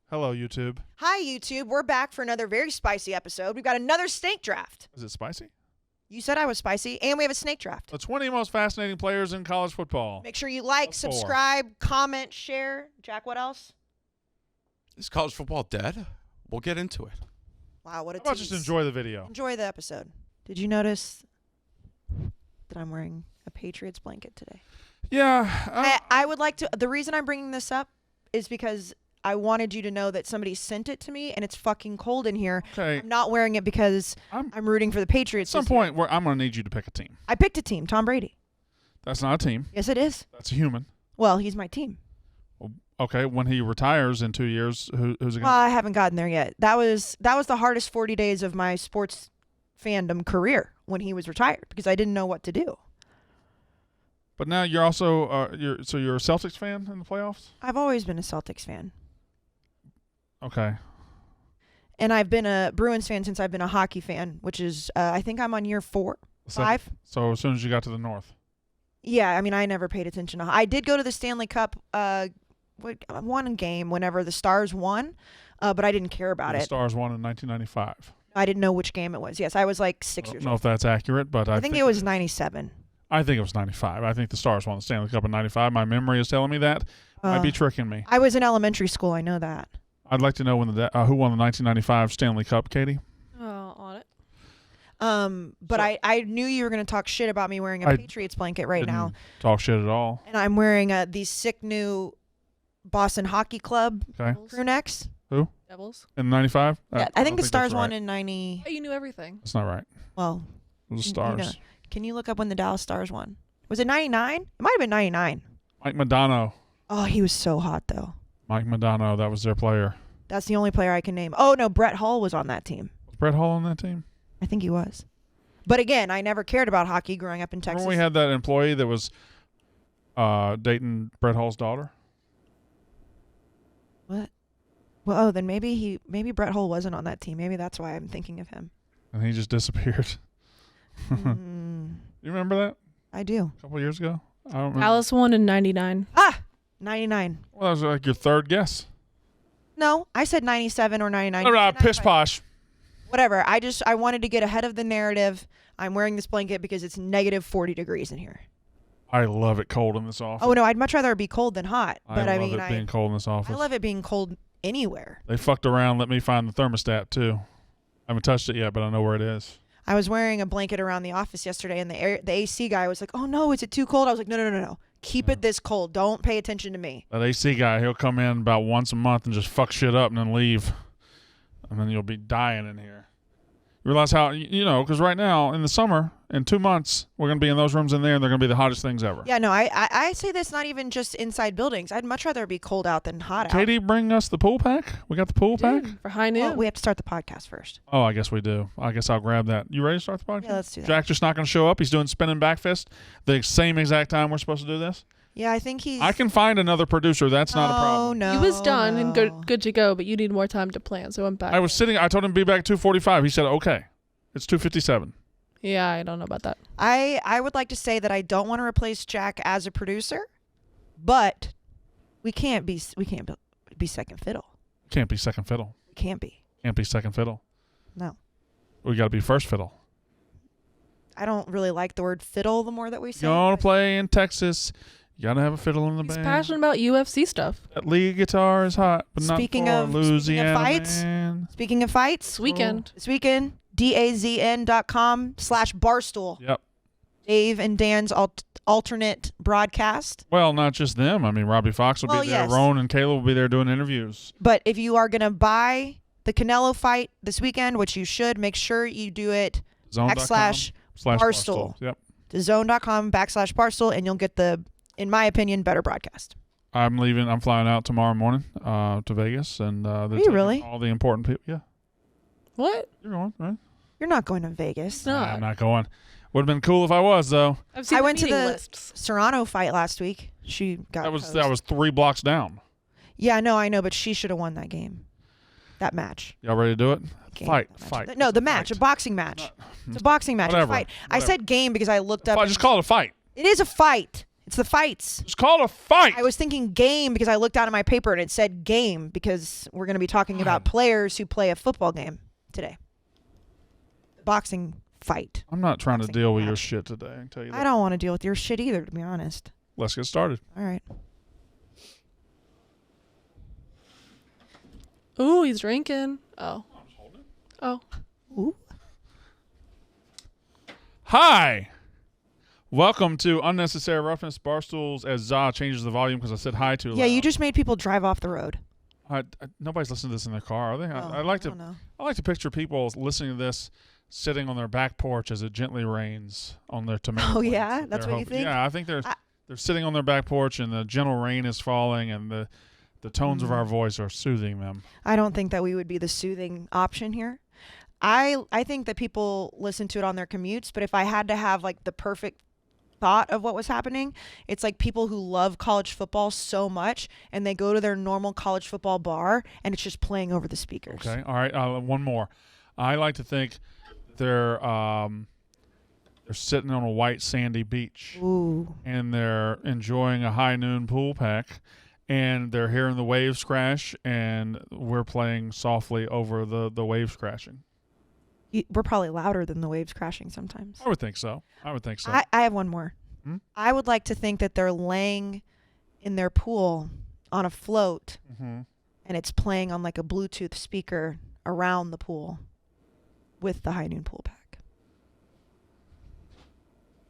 Hello, YouTube. Hi, YouTube. We're back for another very spicy episode. We've got another snake draft. Is it spicy? You said I was spicy, and we have a snake draft. The 20 most fascinating players in college football. Make sure you like, subscribe, comment, share. Jack, what else? Is college football dead? We'll get into it. Wow, what a How about tease. just enjoy the video? Enjoy the episode. Did you notice that I'm wearing a Patriots blanket today? Yeah. I would like to. The reason I'm bringing this up is because I wanted you to know that somebody sent it to me, and it's fucking cold in here. Okay. I'm not wearing it because I'm rooting for the Patriots. At some point, where I'm going to need you to pick a team. I picked a team, Tom Brady. That's not a team. Yes, it is. That's a human. Well, he's my team. Okay, when he retires in 2 years, who's it going to Well, I haven't gotten there yet. That was the hardest 40 days of my sports fandom career when he was retired because I didn't know what to do. But now you're also you're a Celtics fan in the playoffs? I've always been a Celtics fan. Okay. And I've been a Bruins fan since I've been a hockey fan, which is I think I'm on year 5. So as soon as you got to the north. Yeah, I mean I never paid attention. I did go to the Stanley Cup one game whenever the Stars won, but I didn't care about it. The Stars won in 1995. I didn't know which game it was. Yes, I was like 6 years old. I don't know if that's accurate, but I think it was 97. I think it was 95. I think the Stars won the Stanley Cup in 95. My memory is telling me that. Might be tricking me. I was in elementary school. I know that. I'd like to know who won the 1995 Stanley Cup, Katie. On it. But I knew you were going to talk shit about me wearing a Patriots blanket right now. Talk shit at all. And I'm wearing these sick new Boston Hockey Club crew necks. Who? Devils. In 95? Yeah, I think the Stars won in 90. Oh, you knew everything. That's not right. Well, it was the Stars. You know, can you look up when the Dallas Stars won? Was it 99? It might have been 99. Mike Modano. Oh, he was so hot, though. Mike Modano, that was their player. That's the only player I can name. Oh, no, Brett Hull was on that team. Was Brett Hull on that team? I think he was. But again, I never cared about hockey growing up in Texas. Remember we had that employee that was dating Brett Hull's daughter? What? Well, then maybe Brett Hull wasn't on that team. Maybe that's why I'm thinking of him. And he just disappeared. You remember that? I do. A couple of years ago? I don't remember. Alice won in 99. 99. Well, that was like your third guess. No, I said 97 or 99. Pish posh. Whatever. I wanted to get ahead of the narrative. I'm wearing this blanket because it's negative 40 degrees in here. I love it cold in this office. Oh, no, I'd much rather it be cold than hot. But I love it being cold in this office. I love it being cold anywhere. They fucked around, let me find the thermostat, too. I haven't touched it yet, but I know where it is. I was wearing a blanket around the office yesterday, and the AC guy was like, oh, no, is it too cold? I was like, no. Keep it this cold. Don't pay attention to me. That AC guy, he'll come in about once a month and just fuck shit up and then leave. And then you'll be dying in here. You realize how, because right now, in the summer, in 2 months, we're going to be in those rooms in there, and they're going to be the hottest things ever. Yeah, no, I say this not even just inside buildings. I'd much rather it be cold out than hot out. Katie, bring us the pool pack? We got the pool pack? For high noon. Well, we have to start the podcast first. Oh, I guess we do. I guess I'll grab that. You ready to start the podcast? Yeah, let's do that. Jack's just not going to show up. He's doing spinning back fist the same exact time we're supposed to do this. Yeah, I think he's... I can find another producer. That's not a problem. No, he was done and good to go, but you need more time to plan, so I'm back. I told him to be back at 2:45. He said, okay. It's 2:57. Yeah, I don't know about that. I would like to say that I don't want to replace Jack as a producer, but we can't be second fiddle. Can't be second fiddle. We can't be. Can't be second fiddle. No. We got to be first fiddle. I don't really like the word fiddle the more that we say. You want to play in Texas, you got to have a fiddle in the He's band. passionate about UFC stuff. That lead guitar is hot, but Speaking not for of Louisiana fights, man. Speaking of fights, This weekend. DAZN.com/Barstool. Yep. Dave and Dan's alternate broadcast. Well, not just them. I mean, Robbie Fox will be there. Yes. Roan and Kayla will be there doing interviews. But if you are going to buy the Canelo fight this weekend, which you should, make sure you do it /Barstool. Yep. To zone.com/Barstool, and you'll get the, in my opinion, better broadcast. I'm leaving. I'm flying out tomorrow morning to Vegas. And Are you really? All the important people. Yeah. What? You're going, right? You're not going to Vegas. No. I'm not going. Would have been cool if I was, though. I've seen I went to meeting the lists. Serrano fight last week. She got That was 3 blocks down. Yeah, no, I know, but she should have won that game. That match. Y'all ready to do it? Game. Fight. No, the match. A boxing match. It's a boxing match. Whatever. A fight. I said game because I looked up. Just call it a fight. It is a fight. It's the fights. It's called a fight. I was thinking game because I looked down at my paper and it said game because we're going to be talking about players who play a football game today. Boxing fight. I'm not trying to Boxing deal with your match. shit today. I can tell you that. I don't want to deal with your shit either, to be honest. Let's get started. All right. Ooh, he's drinking. Oh. Oh. Ooh. Hi. Welcome to Unnecessary Roughness Barstools as Za changes the volume because I said hi too loud. Yeah, you just made people drive off the road. Nobody's listening to this in their car, are they? I don't know. like to picture people listening to this sitting on their back porch as it gently rains on their tomato plants. Yeah? that That's they're what you hoping- think? Yeah, I think they're sitting on their back porch and the gentle rain is falling and the tones of our voice are soothing them. I don't think that we would be the soothing option here. I think that people listen to it on their commutes, but if I had to have like the perfect thought of what was happening, it's like people who love college football so much and they go to their normal college football bar and it's just playing over the speakers. Okay, all right, one more. I like to think they're sitting on a white sandy beach. Ooh. And they're enjoying a high noon pool pack, and they're hearing the waves crash, and we're playing softly over the waves crashing. We're probably louder than the waves crashing sometimes. I would think so. I have one more. Hmm? I would like to think that they're laying in their pool on a float Mm-hmm. and it's playing on like a Bluetooth speaker around the pool with the high noon pool pack.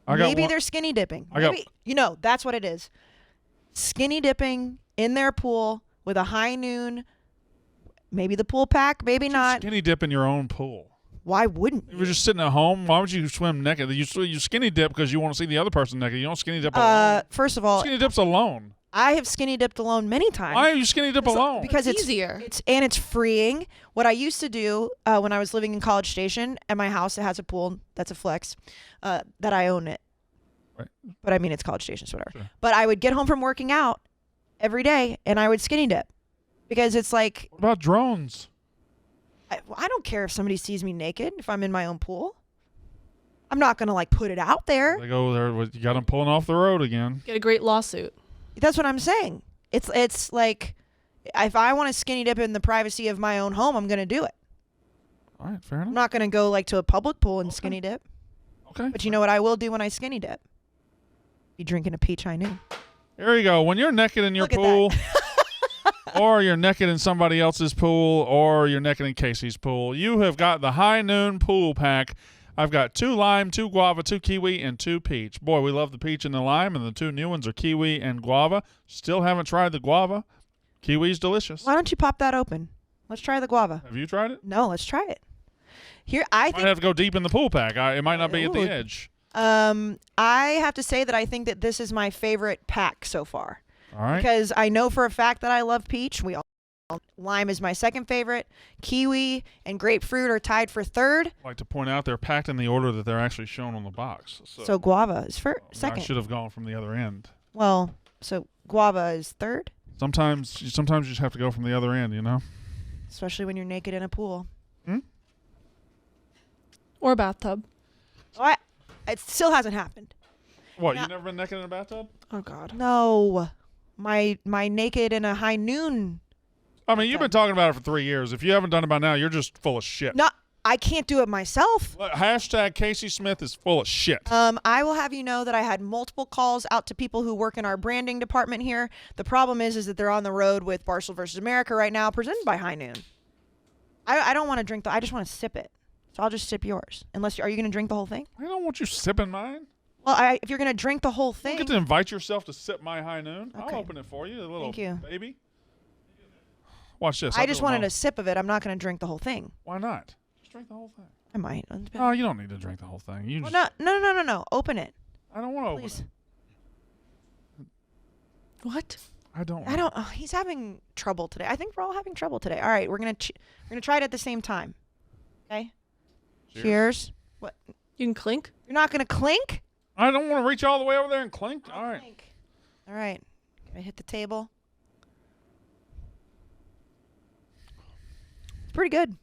Maybe they're skinny dipping. That's what it is. Skinny dipping in their pool with a high noon, maybe the pool pack, maybe not. Skinny dip in your own pool. Why wouldn't If you? you're just sitting at home, why would you swim naked? You skinny dip because you want to see the other person naked. You don't skinny dip alone. First of all, Skinny dip's alone. I have skinny dipped alone many times. Why are you skinny dip alone? Because it's easier. It's freeing. What I used to do when I was living in College Station at my house, it has a pool. That's a flex. That I own it. Right. But I mean, it's College Station, so whatever. Sure. But I would get home from working out every day, and I would skinny dip because it's like What about drones? I don't care if somebody sees me naked if I'm in my own pool. I'm not gonna like put it out there. They go there. You got them pulling off the road again. Get a great lawsuit. That's what I'm saying. It's like if I want to skinny dip in the privacy of my own home, I'm gonna do it. All right, fair enough. I'm not gonna go like to a public pool and skinny dip. Okay. But you know what I will do when I skinny dip? Be drinking a peach high noon. Here you go. When you're naked in your Look at pool, or you're naked in somebody else's pool, or you're naked in Kayce's pool, you have got the High Noon Pool Pack. I've got 2 lime, 2 guava, 2 kiwi, and 2 peach. Boy, we love the peach and the lime, and the 2 new ones are kiwi and guava. Still haven't tried the guava. Kiwi's delicious. Why don't you pop that open? Let's try the guava. Have you tried it? No, let's try it. Here, I Might think have to go deep in the pool pack. It might not be at the Ooh. edge. I have to say that I think that this is my favorite pack so far. All right. Because I know for a fact that I love peach. Lime is my second favorite. Kiwi and grapefruit are tied for third. I'd like to point out they're packed in the order that they're actually shown on the box. So guava is I second. should have gone from the other end. Well, so guava is third, Sometimes you just have to go from the other end, you know? especially when you're naked in a pool. Or a bathtub. It still hasn't happened. What, No. you never been naked in a bathtub? Oh, God. No, my naked in a high noon. I mean, you've been talking about it for 3 years. If you haven't done it by now, you're just full of shit. No, I can't do it myself. Hashtag Kayce Smith is full of shit. I will have you know that I had multiple calls out to people who work in our branding department here. The problem is that they're on the road with Barstool versus America right now, presented by High Noon. I don't want to drink I just want to sip it. So I'll just sip yours. Are you going to drink the whole thing? I don't want you sipping mine. Well, if you're going to drink the whole You thing. get to invite yourself to sip my High Noon. Okay. I'll open it for you, a little Thank you. baby. Watch this. I I'll just do it wanted all. a sip of it. I'm not going to drink the whole thing. Why not? Just drink the whole thing. I might. No, you don't need to drink the whole thing. You Well, just, no. Open it. I don't want to open Please. it. What? I don't. I don't. Oh, he's having trouble today. I think we're all having trouble today. All right, we're gonna try it at the same time. Okay. Cheers. What? You can clink? You're not gonna clink? I don't want to reach all the way over there and clink. I'll All right. clink. All right. Gonna hit the table. It's pretty good,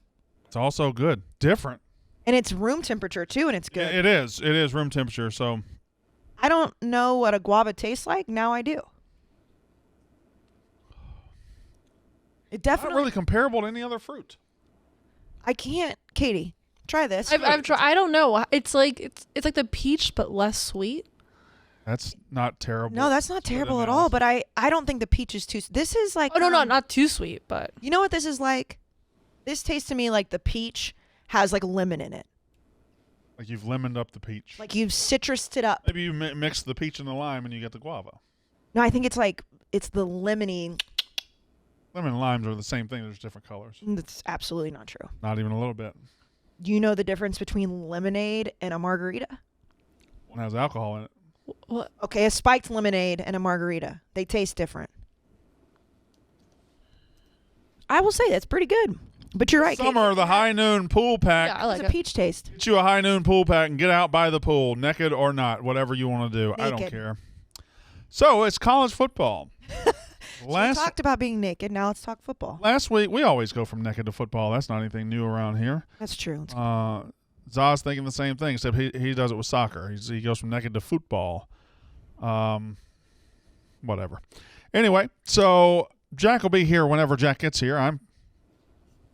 It's also good. Different. and it's room temperature too, and it's good. It is. It is room temperature. So I don't know what a guava tastes like. Now I do. It Not definitely. really comparable to any other fruit. I can't. Katie, try this. I've tried. I don't know. It's like the peach but less sweet. That's not terrible. No, that's not terrible at all. But I don't think the peach is too. This is like. Oh no, not too sweet, but You know what this is like? This tastes to me like the peach has like lemon in it. Like you've lemoned up the peach. Like you've citrused it up. Maybe you mix the peach and the lime and you get the guava. No, I think it's the lemony. Lemon and limes are the same thing. There's different colors. That's absolutely not true. Not even a little bit. Do you know the difference between lemonade and a margarita? One has alcohol in it. what? Okay, a spiked lemonade and a margarita. They taste different. I will say that's pretty good. But you're right. Summer, the high noon pool pack. Yeah, I like It's a it. peach taste. Get you a high noon pool pack and get out by the pool, naked or not, whatever you want to do. I don't Naked. care. So it's college football. We talked about being naked. Now let's talk football. Last week, we always go from naked to football. That's not anything new around here. That's true. Zah's thinking the same thing, except he does it with soccer. He goes from naked to football. Whatever. Anyway, so Jack will be here whenever Jack gets here. I'm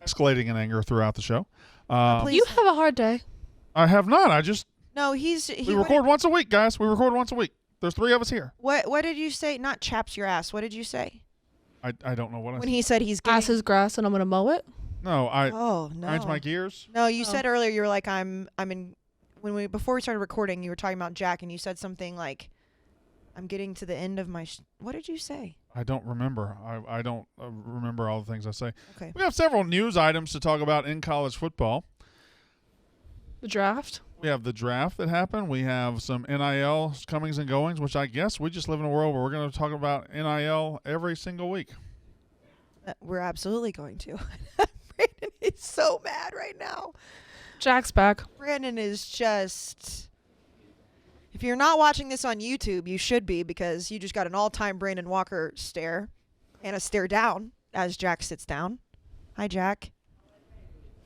escalating in anger throughout the show. Please. You have a hard day. I have not. I just No, we record once a week, guys. We record once a week. There's 3 of us here. What did you say? Not chaps your ass. What did you say? I don't know what I When said. he said he's getting. Ass is grass, and I'm gonna mow it. No, Oh no. grinds my gears. No, you said earlier you were like I'm in. Before we started recording, you were talking about Jack, and you said something like, "I'm getting to the end of my." What did you say? I don't remember. I don't remember all the things I say. Okay. We have several news items to talk about in college football. The draft. We have the draft that happened. We have some NIL comings and goings, which I guess we just live in a world where we're going to talk about NIL every single week. We're absolutely going to. Brandon is so mad right now. Jack's back. Brandon is just. If you're not watching this on YouTube, you should be, because you just got an all-time Brandon Walker stare and a stare down as Jack sits down. Hi, Jack.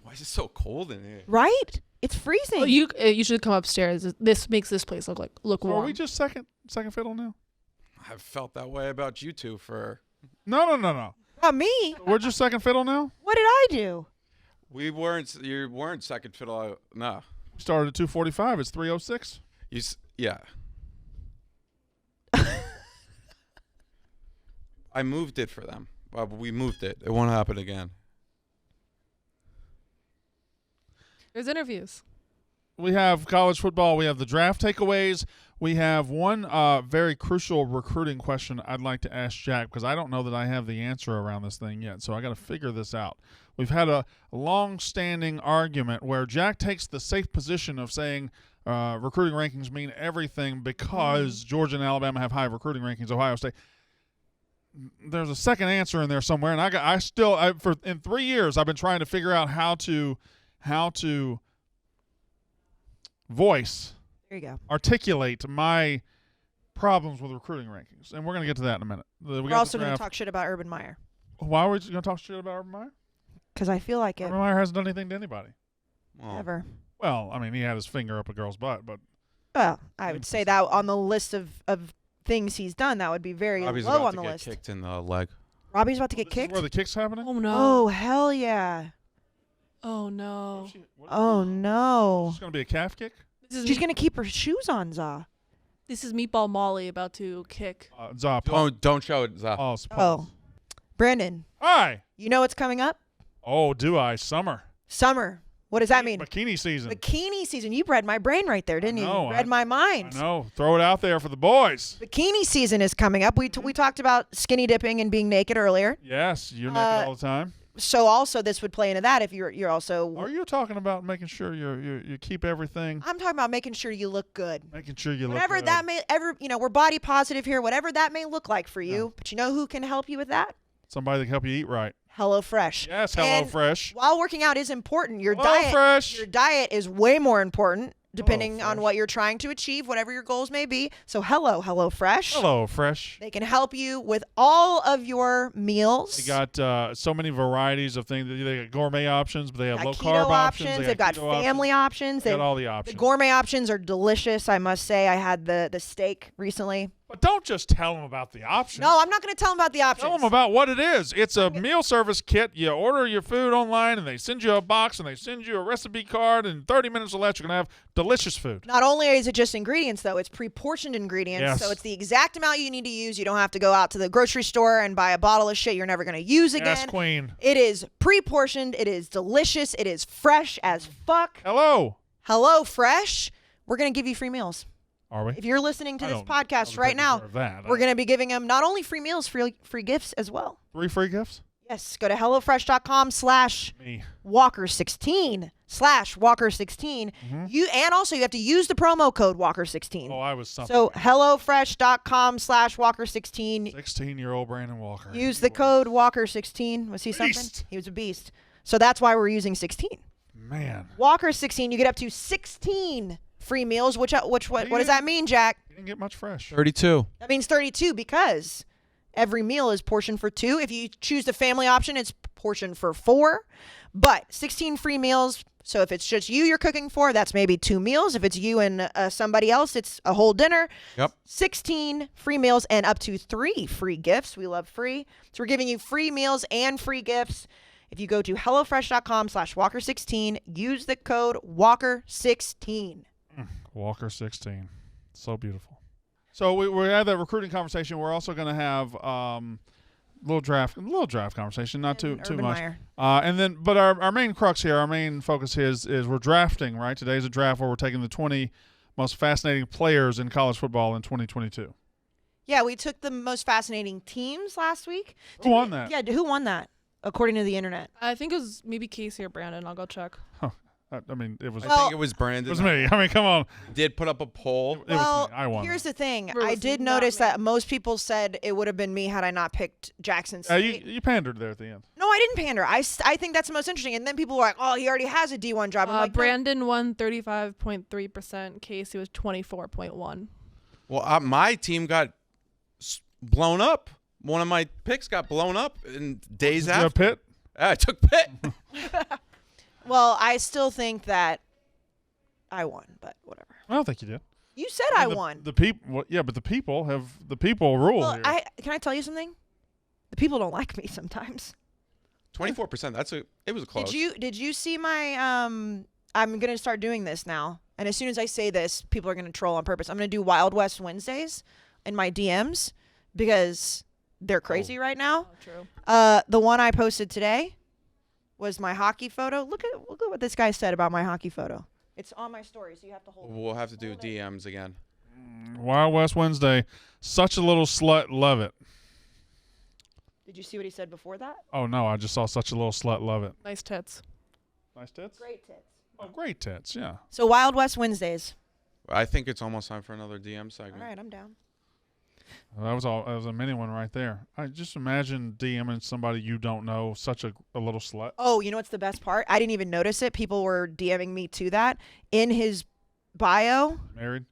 Why is it so cold in here? Right? It's freezing. Well, you should come upstairs. This makes this place look So warm. are we just second fiddle now? I've felt that way about you two for. No. About me? We're just second fiddle now? What did I do? You weren't second fiddle. No. We started at 2:45. It's 3:06. Yeah. I moved it for them. Well, we moved it. It won't happen again. There's interviews. We have college football. We have the draft takeaways. We have one very crucial recruiting question I'd like to ask Jack, because I don't know that I have the answer around this thing yet, so I got to figure this out. We've had a long-standing argument where Jack takes the safe position of saying recruiting rankings mean everything because Georgia and Alabama have high recruiting rankings. Ohio State. There's a second answer in there somewhere, and in 3 years I've been trying to figure out how to voice, There you go. articulate my problems with recruiting rankings, and we're going to get to that in a minute. We're also going to talk shit about Urban Meyer, Why are we going to talk shit about Urban Meyer? because I feel like it. Urban Meyer hasn't done anything to anybody. Well, Ever. Well, I mean, he had his finger up a girl's butt, but Well, I would say that on the list of things he's done, that would be very Robbie's low about on to the get list. kicked in the leg. Robbie's about to get this is kicked? where the kick's happening? Oh no. Oh, hell yeah. Oh no. Oh, no. It's going to be a calf kick? She's going to keep her shoes on, Za. This is Meatball Molly about to kick. Zah, Don't show it, Zah. pause. Oh. Brandon, Hi. you know what's coming up? Oh, do I? Summer. Summer. What does that mean? Bikini season. Bikini season. You read my brain right there, didn't you? know, You read my mind. I know. Throw it out there for the boys. Bikini season is coming up. We talked about skinny dipping and being naked earlier. Yes, you're naked all the time. So also this would play into that if you're also. Are you talking about making sure you keep everything? I'm talking about making sure you look good. Making sure you Whatever look good. that may we're body positive here. Whatever that may look like for you, but you know who can help you with that? Somebody that can help you eat right. HelloFresh. Yes, And HelloFresh. while working out is important, your HelloFresh. diet is way more important. depending on what you're trying to achieve, whatever your goals may be. So hello Fresh. Hello, Fresh. They can help you with all of your meals. They got so many varieties of things. They got gourmet options, but they have Got low keto carb options. They've got family options. They They've got all the The options. gourmet options are delicious, I must say. I had the steak recently. But don't just tell them about the options. No, I'm not going to tell them about the options. Tell them about what it is. It's a meal service kit. You order your food online, and they send you a box, and they send you a recipe card, and 30 minutes or less, you're going to have delicious food. Not only is it just ingredients, though, it's pre-portioned ingredients. Yes. So it's the exact amount you need to use. You don't have to go out to the grocery store and buy a bottle of shit you're never going to use again. Yes, queen. It is pre-portioned. It is delicious. It is fresh as fuck. Hello. Hello, Fresh. We're going to give you free meals. Are we? If you're listening to I this don't podcast think right they now, deserve that. we're going to be giving them not only free meals, free gifts as well. 3 free gifts? Yes, go to HelloFresh.com/Walker16 /Walker16. You also you have to use the promo code Walker16. Oh, I was something. So HelloFresh.com /Walker16. 16-year-old Brandon Walker. Use the code Walker16. Was he something? Beast. He was a beast. So that's why we're using 16. Man. Walker16, you get up to 16 free meals. What does that mean, Jack? You didn't get much fresh. 32. That means 32 because every meal is portioned for 2. If you choose the family option, it's portioned for 4. But 16 free meals. So if it's just you're cooking for, that's maybe 2 meals. If it's you and somebody else, it's a whole dinner. Yep. 16 free meals and up to 3 free gifts. We love free. So we're giving you free meals and free gifts. If you go to HelloFresh.com /Walker16, use the code Walker16. Walker 16. So beautiful. So we had that recruiting conversation. We're also going to have little draft conversation, not too Urban much. Meyer. And then, but our main crux here, our main focus is we're drafting, right? Today's a draft where we're taking the 20 most fascinating players in college football in 2022. Yeah, we took the most fascinating teams last week. Who won that? Yeah, who won that? According to the internet. I think it was maybe Kayce or Brandon. I'll go check. I mean, it was. I Well, think it was Brandon. It was me. I mean, come on. Did put up a poll. It was me. I won. Here's the thing. It was I did not notice me. that most people said it would have been me had I not picked Jackson State. You pandered there at the end. No, I didn't pander. I think that's the most interesting. And then people were like, oh, he already has a D1 job. I'm like, no. Brandon won 35.3%. Kayce was 24.1%. Well, my team got blown up. One of my picks got blown up in days Did you have after. Pitt? I took Pitt. Well, I still think that I won, but whatever. I don't think you did. You said I won. The people, well, yeah, but the people rule Well, here. can I tell you something? The people don't like me sometimes. 24%. It was close. Did you see my I'm gonna start doing this now. And as soon as I say this, people are gonna troll on purpose. I'm gonna do Wild West Wednesdays in my DMs because they're crazy right now. Oh, true. The one I posted today was my hockey photo. Look at what this guy said about my hockey photo. It's on my story, so you have to hold it. We'll have to do DMs again. Wild West Wednesday. Such a little slut. Love it. Did you see what he said before that? Oh, no. I just saw such a little slut. Love it. Nice tits. Nice tits? Great tits. Oh, great tits. Yeah. So Wild West Wednesdays. I think it's almost time for another DM All segment. right, I'm down. That was a mini one right there. I just imagine DMing somebody you don't know, such a little slut. Oh, you know what's the best part? I didn't even notice it. People were DMing me to that. In his bio, Married?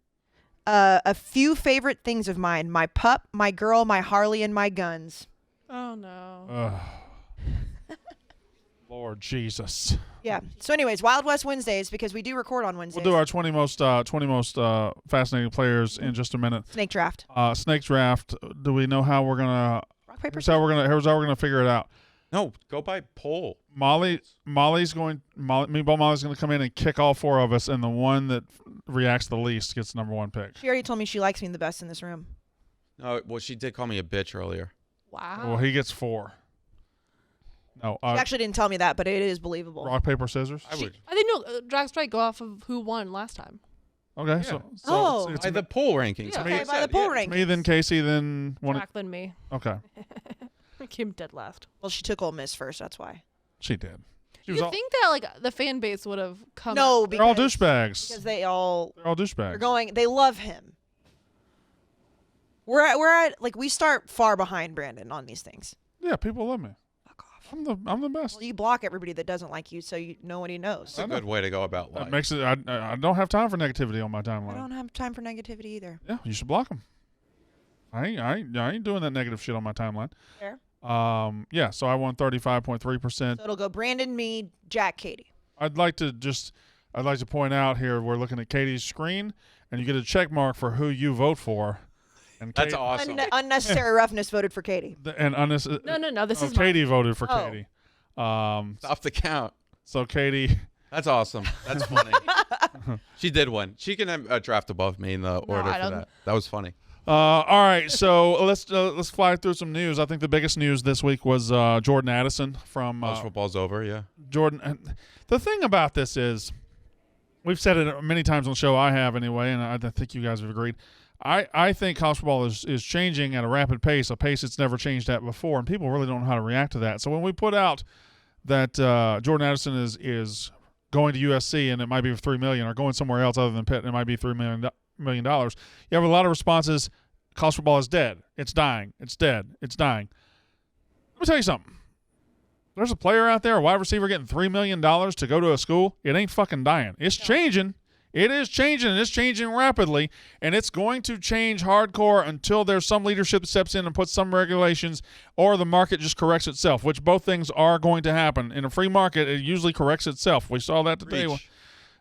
a few favorite things of mine: my pup, my girl, my Harley, and my guns. Oh, no. Ugh. Lord Jesus. Yeah. So, anyways, Wild West Wednesdays because we do record on Wednesdays. We'll do our 20 most fascinating players in just a minute. snake draft. Snake draft. Do we know how we're gonna? Rock paper. Here's how we're gonna figure it out. No, go by poll. Molly's going to come in and kick all 4 of us, and the one that reacts the least gets the #1 pick. She already told me she likes me the best in this room. No, well, she did call me a bitch earlier. Wow. Well, he gets 4. No, She actually didn't tell me that, but it is believable. rock paper scissors. I would. I think no, drag strike go off of who won last time. Okay, Yeah. so Oh. it's By the poll rankings. Yeah. I mean, Okay, it's by the that, poll yeah. rank. me, then Kayce, then one. Jack than me. Okay, I came dead last. Well, she took Ole Miss first. That's why. she did. She You was all, think that like the fan base would have come? No, out? they're all because douchebags. they all They're all are douchebags. going. They love him. We're at like we start far behind Brandon on these things. Yeah, people love me. Fuck off. I'm the best. Well, you block everybody that doesn't like you, so nobody knows. It's a good way to go about life. That makes it. I don't have time for negativity on my timeline. I don't have time for negativity either. Yeah, you should block them. I ain't doing that negative shit on my timeline. Fair. Yeah. So I won 35.3%. So it'll go Brandon, me, Jack, Katie. I'd like to point out here we're looking at Katie's screen, and you get a check mark for who you vote for. And That's awesome. Unnecessary roughness voted for Katie. No. This is Katie voted for Oh. Katie. It's off the count. So Katie. That's awesome. That's funny. She did win. She can have a draft above me in the order I for don't- that. That was funny. All right, so let's fly through some news. I think the biggest news this week was Jordan Addison from College football's over, yeah. Jordan. And the thing about this is, we've said it many times on the show. I have anyway, and I think you guys have agreed. I think college football is changing at a rapid pace, a pace it's never changed at before, and people really don't know how to react to that. So when we put out that Jordan Addison is going to USC and it might be for $3 million, or going somewhere else other than Pitt and it might be $3 million, you have a lot of responses. College football is dead. It's dying. It's dead. It's dying. Let me tell you something. There's a player out there, a wide receiver, getting $3 million to go to a school. It ain't fucking dying. It's changing. It is changing, and it's changing rapidly, and it's going to change hardcore until there's some leadership that steps in and puts some regulations, or the market just corrects itself, which both things are going to happen. In a free market, it usually corrects itself. We saw that today. Reach.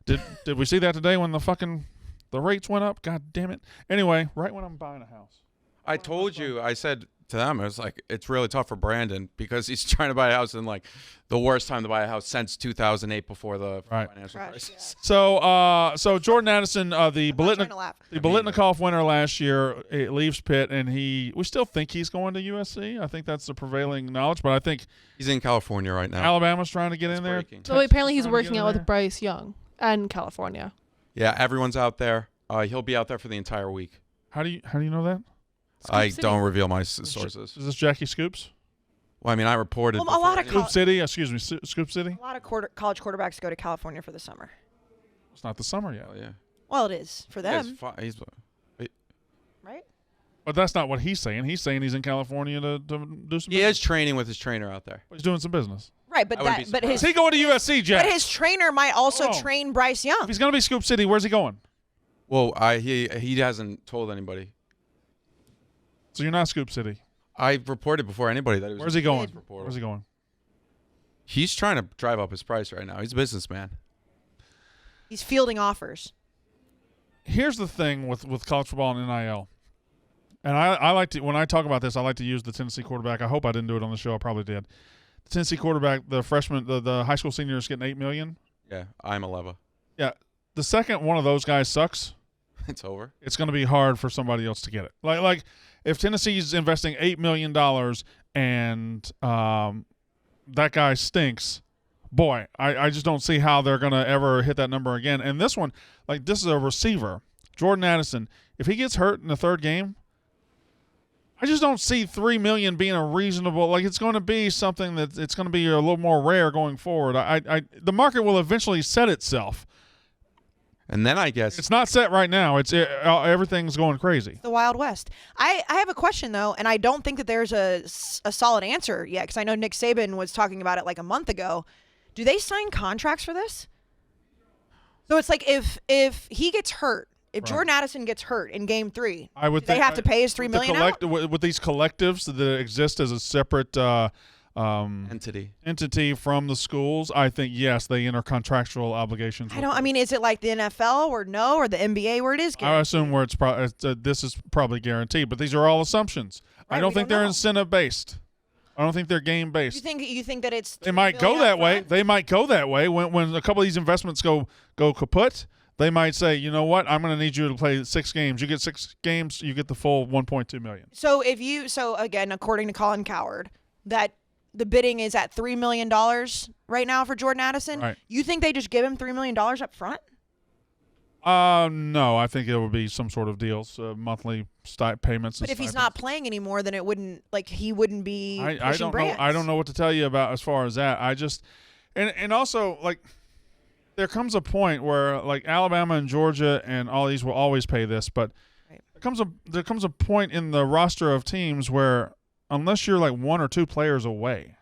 Did we see that today when the rates went up? God damn it. Anyway, right when I'm buying a house. I told you, I said to them, I was like, it's really tough for Brandon because he's trying to buy a house in like the worst time to buy a house since 2008 before the financial crisis. So Jordan Addison, the I'm not trying to laugh. Biletnikoff winner last year, it leaves Pitt, and we still think he's going to USC. I think that's the prevailing knowledge, but I think He's in California right now. Alabama's trying to get in there. breaking. So apparently he's Texas trying to working get out in with Bryce Young and California. Yeah, everyone's out there. He'll be out there for the entire week. How do you know that? I City. don't reveal my sources. Is this Jackie Scoops? Well, I mean, I reported. Well, a lot of beforehand. Scoop City? Excuse me, Scoop City? A lot of college quarterbacks go to California for the summer. It's not the summer yet. Oh, yeah. Well, it is for them, He's right? But that's not what he's saying. He's saying he's in California to do some he business. is training with his trainer out there. He's doing some business. Right, but I wouldn't be Is he going to USC, Jack? but his trainer might also Oh. train Bryce Young. If he's going to be Scoop City, where's he going? Well, he hasn't told anybody. So you're not Scoop City. I reported before anybody that he was. Where's he going? Transfer portal. Where's he going? He's trying to drive up his price right now. He's a businessman. He's fielding offers. Here's the thing with college football and NIL. And I like to, when I talk about this, I like to use the Tennessee quarterback. I hope I didn't do it on the show. I probably did. The Tennessee quarterback, the freshman, the high school senior is getting $8 million. Yeah, I'm 11. Yeah. The second one of those guys sucks, It's over. it's going to be hard for somebody else to get it. Like if Tennessee's investing $8 million and that guy stinks, boy, I just don't see how they're going to ever hit that number again. And this one, like this is a receiver, Jordan Addison. If he gets hurt in the third game, I just don't see $3 million being a reasonable. Like it's going to be something that it's going to be a little more rare going forward. The market will eventually set itself. And then I guess It's not set right now. Everything's going crazy. The Wild West. I have a question, though, and I don't think that there's a solid answer yet, because I know Nick Saban was talking about it like a month ago. Do they sign contracts for this? So it's like if he gets hurt, if Right. Jordan Addison gets hurt in Game 3, I would do they think have to pay his $3 million out? with these collectives that exist as a separate entity. from the schools. I think yes, they enter contractual obligations. I mean, is it like the NFL or no, or the NBA where it is? I assume where this is probably guaranteed, but these are all assumptions. I Right, don't we think don't they're know. incentive based. I don't think they're game based. You think that it's They $3 might go million that up way. front? They might go that way when a couple of these investments go kaput. They might say, you know what, I'm going to need you to play 6 games. You get 6 games, you get the full $1.2 million. So again, according to Colin Coward, that the bidding is at $3 million right now for Jordan Addison. Right. You think they just give him $3 million up front? No, I think it would be some sort of deals, monthly payments. But and if he's stipends. not playing anymore, then it wouldn't he wouldn't be I pushing don't brands. know. I don't know what to tell you about as far as that. I just and also like there comes a point where like Alabama and Georgia and all these will always pay this, but Right. there comes a point in the roster of teams where unless you're like 1 or 2 players away,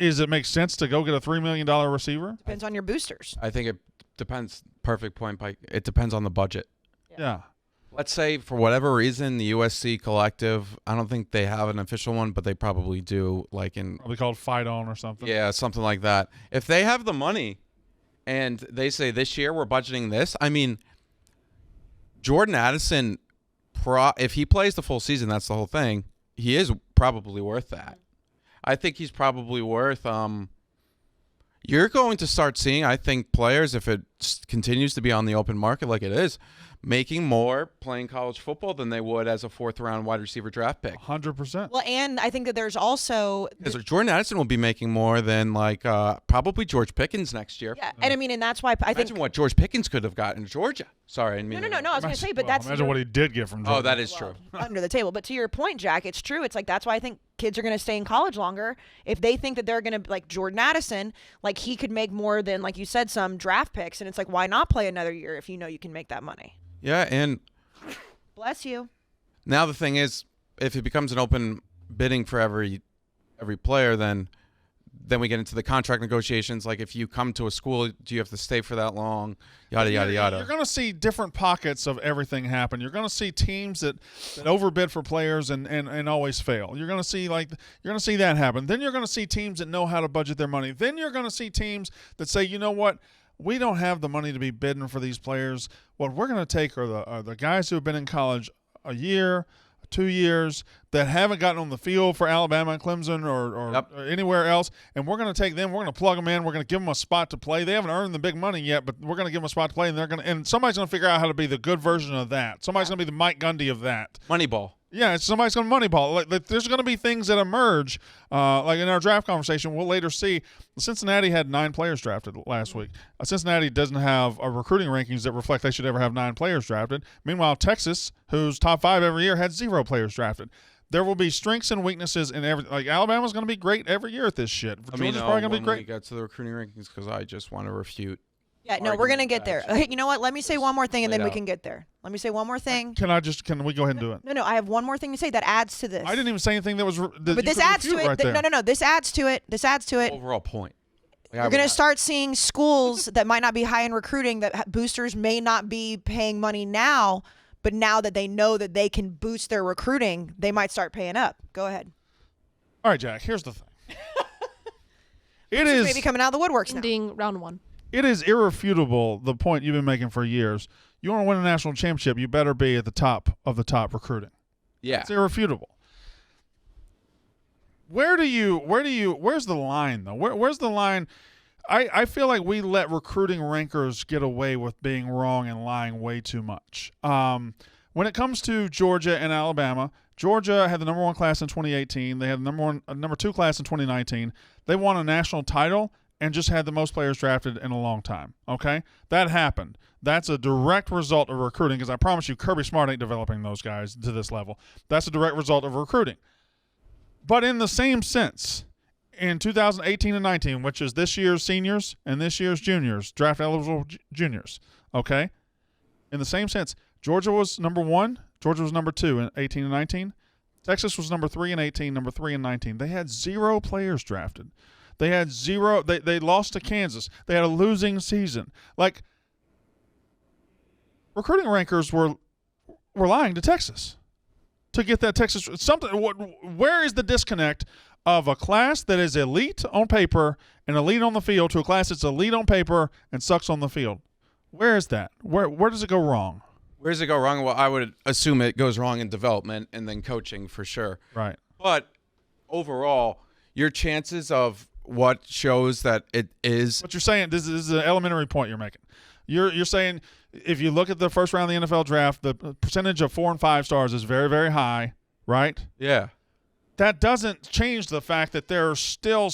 Is it make sense to go get a $3 million receiver? Depends on your boosters. I think it depends. Perfect point, Pike. It depends on the budget. Yeah. Let's say for whatever reason, the USC collective, I don't think they have an official one, but they probably do, like in Probably called Fight On or something. yeah, something like that. If they have the money and they say this year we're budgeting this, I mean, Jordan Addison, if he plays the full season, that's the whole thing. He is probably worth that. I think he's probably worth. You're going to start seeing, I think, players, if it continues to be on the open market like it is, making more playing college football than they would as a fourth-round wide receiver draft pick. 100%. Well, and I think that there's also Because Jordan Addison will be making more than probably George Pickens next year. yeah, and I mean, and that's why I Imagine think what George Pickens could have gotten in Georgia. Sorry, I mean. no. I was going to say, but that's imagine what he did get from Jordan. Oh, that is true. under the table. But to your point, Jack, it's true. It's like that's why I think kids are going to stay in college longer if they think that they're going to like Jordan Addison, like he could make more than like you said some draft picks, and it's like why not play another year if you know you can make that money. Yeah, and Bless you. now the thing is, if it becomes an open bidding for every player, then we get into the contract negotiations. Like if you come to a school, do you have to stay for that long? Yada yada yada. You're going to see different pockets of everything happen. You're going to see teams that overbid for players and always fail. You're going to see that happen. Then you're going to see teams that know how to budget their money. Then you're going to see teams that say, you know what? We don't have the money to be bidding for these players. What we're going to take are the guys who have been in college a year, 2 years, that haven't gotten on the field for Alabama and Clemson or anywhere else, and we're going to take them. We're going to plug them in. We're going to give them a spot to play. They haven't earned the big money yet, but we're going to give them a spot to play, and somebody's going to figure out how to be the good version of that. Somebody's going to be the Mike Gundy of that. Moneyball. Yeah, somebody's going to moneyball. Like, there's going to be things that emerge. Like in our draft conversation, we'll later see. Cincinnati had 9 players drafted last week. Cincinnati doesn't have recruiting rankings that reflect they should ever have 9 players drafted. Meanwhile, Texas, who's top 5 every year, had 0 players drafted. There will be strengths and weaknesses in every. Like Alabama's going to be great every year at this shit. Georgia's probably going to be great. We get to the recruiting rankings because I just want to refute. Yeah, no, we're going to get there. You know what? Let me say one more thing, and then we can get there. Let me say one more thing. Can we go ahead and do it? No, I have one more thing to say that adds to this. I didn't even say anything that was. But this adds to it. Right there. No. This adds to it. This adds to it. Overall point. We're going to start seeing schools that might not be high in recruiting, that boosters may not be paying money now, but now that they know that they can boost their recruiting, they might start paying up. Go ahead. All right, Jack, here's the thing. It is maybe coming out of the woodworks now. Ending round 1. It is irrefutable, the point you've been making for years. You want to win a national championship, you better be at the top of the top recruiting. Yeah. It's irrefutable. Where's the line, though? Where's the line? I feel like we let recruiting rankers get away with being wrong and lying way too much. When it comes to Georgia and Alabama, Georgia had the number 1 class in 2018. They had the number 2 class in 2019. They won a national title and just had the most players drafted in a long time, okay? That happened. That's a direct result of recruiting, because I promise you Kirby Smart ain't developing those guys to this level. That's a direct result of recruiting. But in the same sense, in 2018 and 19, which is this year's seniors and this year's juniors, draft-eligible juniors, okay? In the same sense, Georgia was number 1, Georgia was number 2 in 18 and 19. Texas was number 3 in 18, number 3 in 19. They had 0 players drafted. They had 0. They lost to Kansas. They had a losing season. Like, recruiting rankers were lying to Texas to get that Texas something. Where is the disconnect of a class that is elite on paper and elite on the field to a class that's elite on paper and sucks on the field? Where is that? Where does it go wrong? Where does it go wrong? Well, I would assume it goes wrong in development and then coaching for sure. Right. But overall, your chances of what shows that it is. What you're saying, this is an elementary point you're making. You're saying if you look at the first round of the NFL draft, the percentage of 4 and 5 stars is very, very high, right? Yeah. That doesn't change the fact that there are still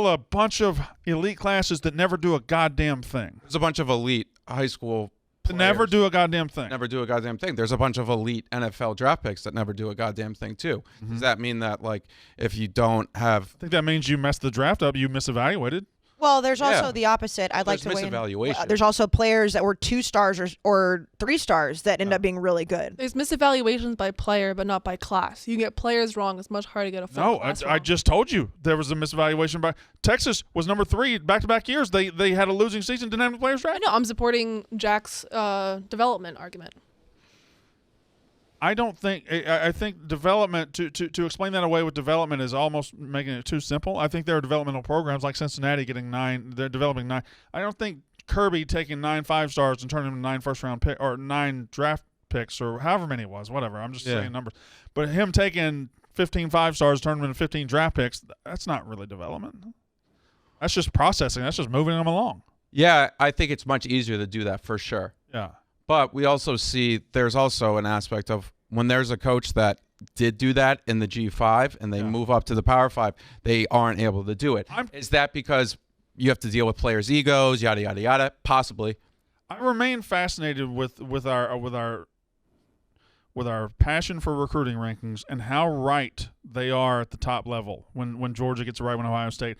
a bunch of elite classes that never do a goddamn thing. There's a bunch of elite high school players never do a goddamn thing. Never do a goddamn thing. There's a bunch of elite NFL draft picks that never do a goddamn thing too. Does that mean that, like, if you don't have... I think that means you messed the draft up, you misevaluated. Well, there's Yeah. also the opposite. I'd like to There's weigh in. misevaluation. There's also players that were 2 stars or 3 stars that end up being really good. There's misevaluations by player, but not by class. You can get players wrong. It's much harder to get a full No, class I wrong. just told you there was a misevaluation by Texas was number 3 back-to-back years. They had a losing season, didn't have the players I draft. know. I'm supporting Jack's development argument. I don't think. I think development to explain that away with development is almost making it too simple. I think there are developmental programs like Cincinnati getting 9. They're developing 9. I don't think Kirby taking 9 5-stars and turning them into 9 first-round pick or 9 draft picks or however many it was. Whatever. I'm just saying numbers. But him taking 15 5-stars, turning them into 15 draft picks. That's not really development. That's just processing. That's just moving them along. Yeah, I think it's much easier to do that for sure. Yeah. But we also see there's also an aspect of when there's a coach that did do that in the G5 and they move up to the Power 5, they aren't able to do it. Is that because you have to deal with players' egos, yada, yada, yada? Possibly. I remain fascinated with our passion for recruiting rankings and how right they are at the top level when Georgia gets it right when Ohio State,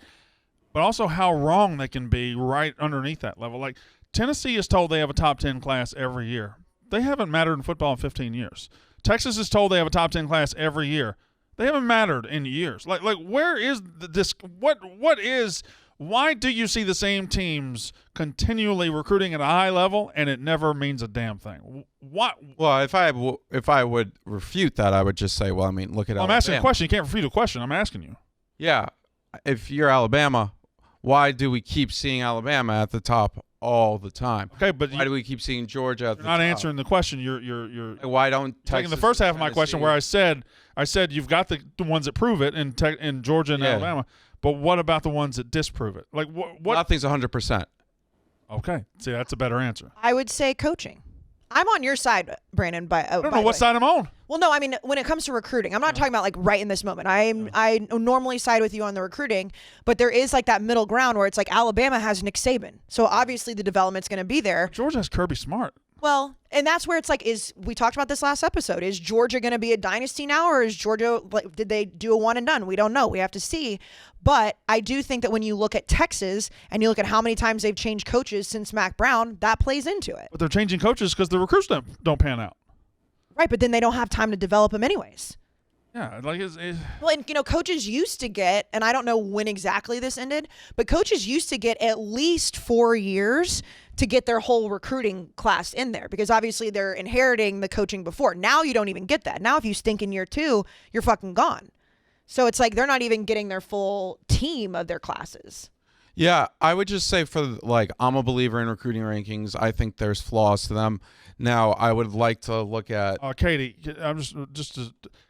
but also how wrong they can be right underneath that level. Like Tennessee is told they have a top 10 class every year. They haven't mattered in football in 15 years. Texas is told they have a top 10 class every year. They haven't mattered in years. Like where is this? What is? Why do you see the same teams continually recruiting at a high level and it never means a damn thing? What? Well, if I would refute that, I would just say, well, I mean, look at I'm asking a question. You can't refute a question. I'm asking you. Yeah, if you're Alabama, why do we keep seeing Alabama at the top all the time? Okay, but why do we keep seeing Georgia at the you're not top? answering the question. You're Why don't taking Texas the first half of my Tennessee- question where I said you've got the ones that prove it in Georgia and Alabama, but what about the ones that disprove it? Like what? Nothing's 100%. Okay, see, that's a better answer. I would say coaching. I'm on your side, Brandon. I don't know what side I'm on. Well, no, I mean, when it comes to recruiting, I'm not talking about like right in this moment. I normally side with you on the recruiting, but there is like that middle ground where it's like Alabama has Nick Saban, so obviously the development's going to be there. Georgia has Kirby Smart. Well, and that's where it's like, we talked about this last episode. Is Georgia going to be a dynasty now, or is Georgia, like, did they do a one and done? We don't know. We have to see. But I do think that when you look at Texas and you look at how many times they've changed coaches since Mac Brown, that plays into it. But they're changing coaches because the recruits don't pan out. Right, but then they don't have time to develop them anyways. Yeah, like Well, and coaches used to get, and I don't know when exactly this ended, but coaches used to get at least 4 years to get their whole recruiting class in there, because obviously they're inheriting the coaching before. Now you don't even get that. Now if you stink in year 2, you're fucking gone. So it's like they're not even getting their full team of their classes. Yeah, I would just say I'm a believer in recruiting rankings. I think there's flaws to them. Now, I would like to look at Katie, I'm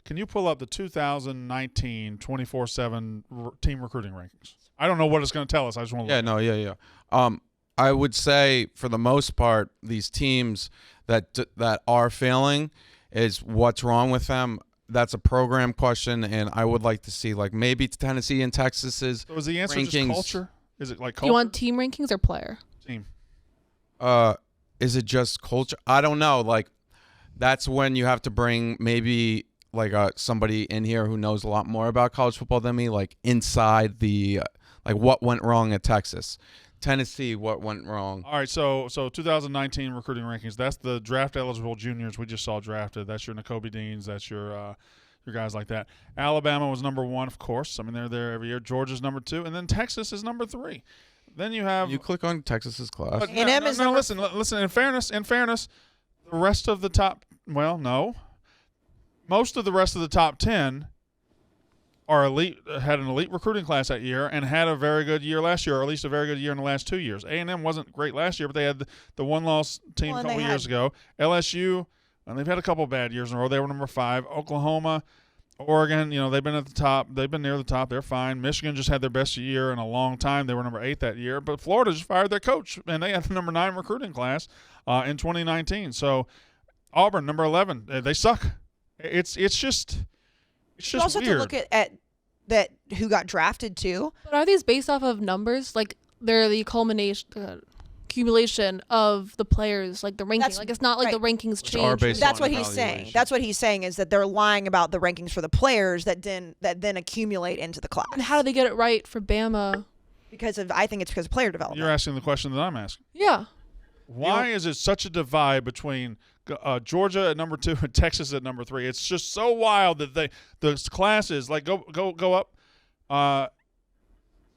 can you pull up the 2019 24/7 team recruiting rankings? I don't know what it's going to tell us. I just want to Yeah. I would say for the most part, these teams that are failing is what's wrong with them. That's a program question, and I would like to see maybe Tennessee and Texas's So is the answer rankings. just culture? Is it like culture? Do you want team rankings or player? Team. Is it just culture? I don't know. That's when you have to bring maybe somebody in here who knows a lot more about college football than me, inside the what went wrong at Texas. Tennessee, what went wrong? All right, so 2019 recruiting rankings. That's the draft eligible juniors we just saw drafted. That's your N'Kobe Deans. That's your guys like that. Alabama was number 1, of course. I mean, they're there every year. Georgia's number 2, and then Texas is number 3. Then you have You click on Texas's class. But A&M is number listen. In fairness, the rest of the top. Well, no. Most of the rest of the top 10 are elite. Had an elite recruiting class that year and had a very good year last year, or at least a very good year in the last 2 years. A&M wasn't great last year, but they had the one-loss team Well, a and couple they years had- ago. LSU, and they've had a couple bad years in a row. They were number 5. Oklahoma, Oregon, they've been at the top. They've been near the top. They're fine. Michigan just had their best year in a long time. They were number 8 that year. But Florida just fired their coach, and they had the number 9 recruiting class in 2019. So Auburn, number 11, they suck. It's just You also weird. have to look at that who got drafted too. But are these based off of numbers? They're the accumulation of the players, the ranking. That's It's not right. the rankings Which are change. based That's on what he's saying. evaluation. That's what he's saying is that they're lying about the rankings for the players that then accumulate into the class. And how do they get it right for Bama? I think it's because of player development. You're asking the question that I'm asking. Yeah. Why is it such a divide between Georgia at number 2 and Texas at number 3? It's just so wild that the classes like go up.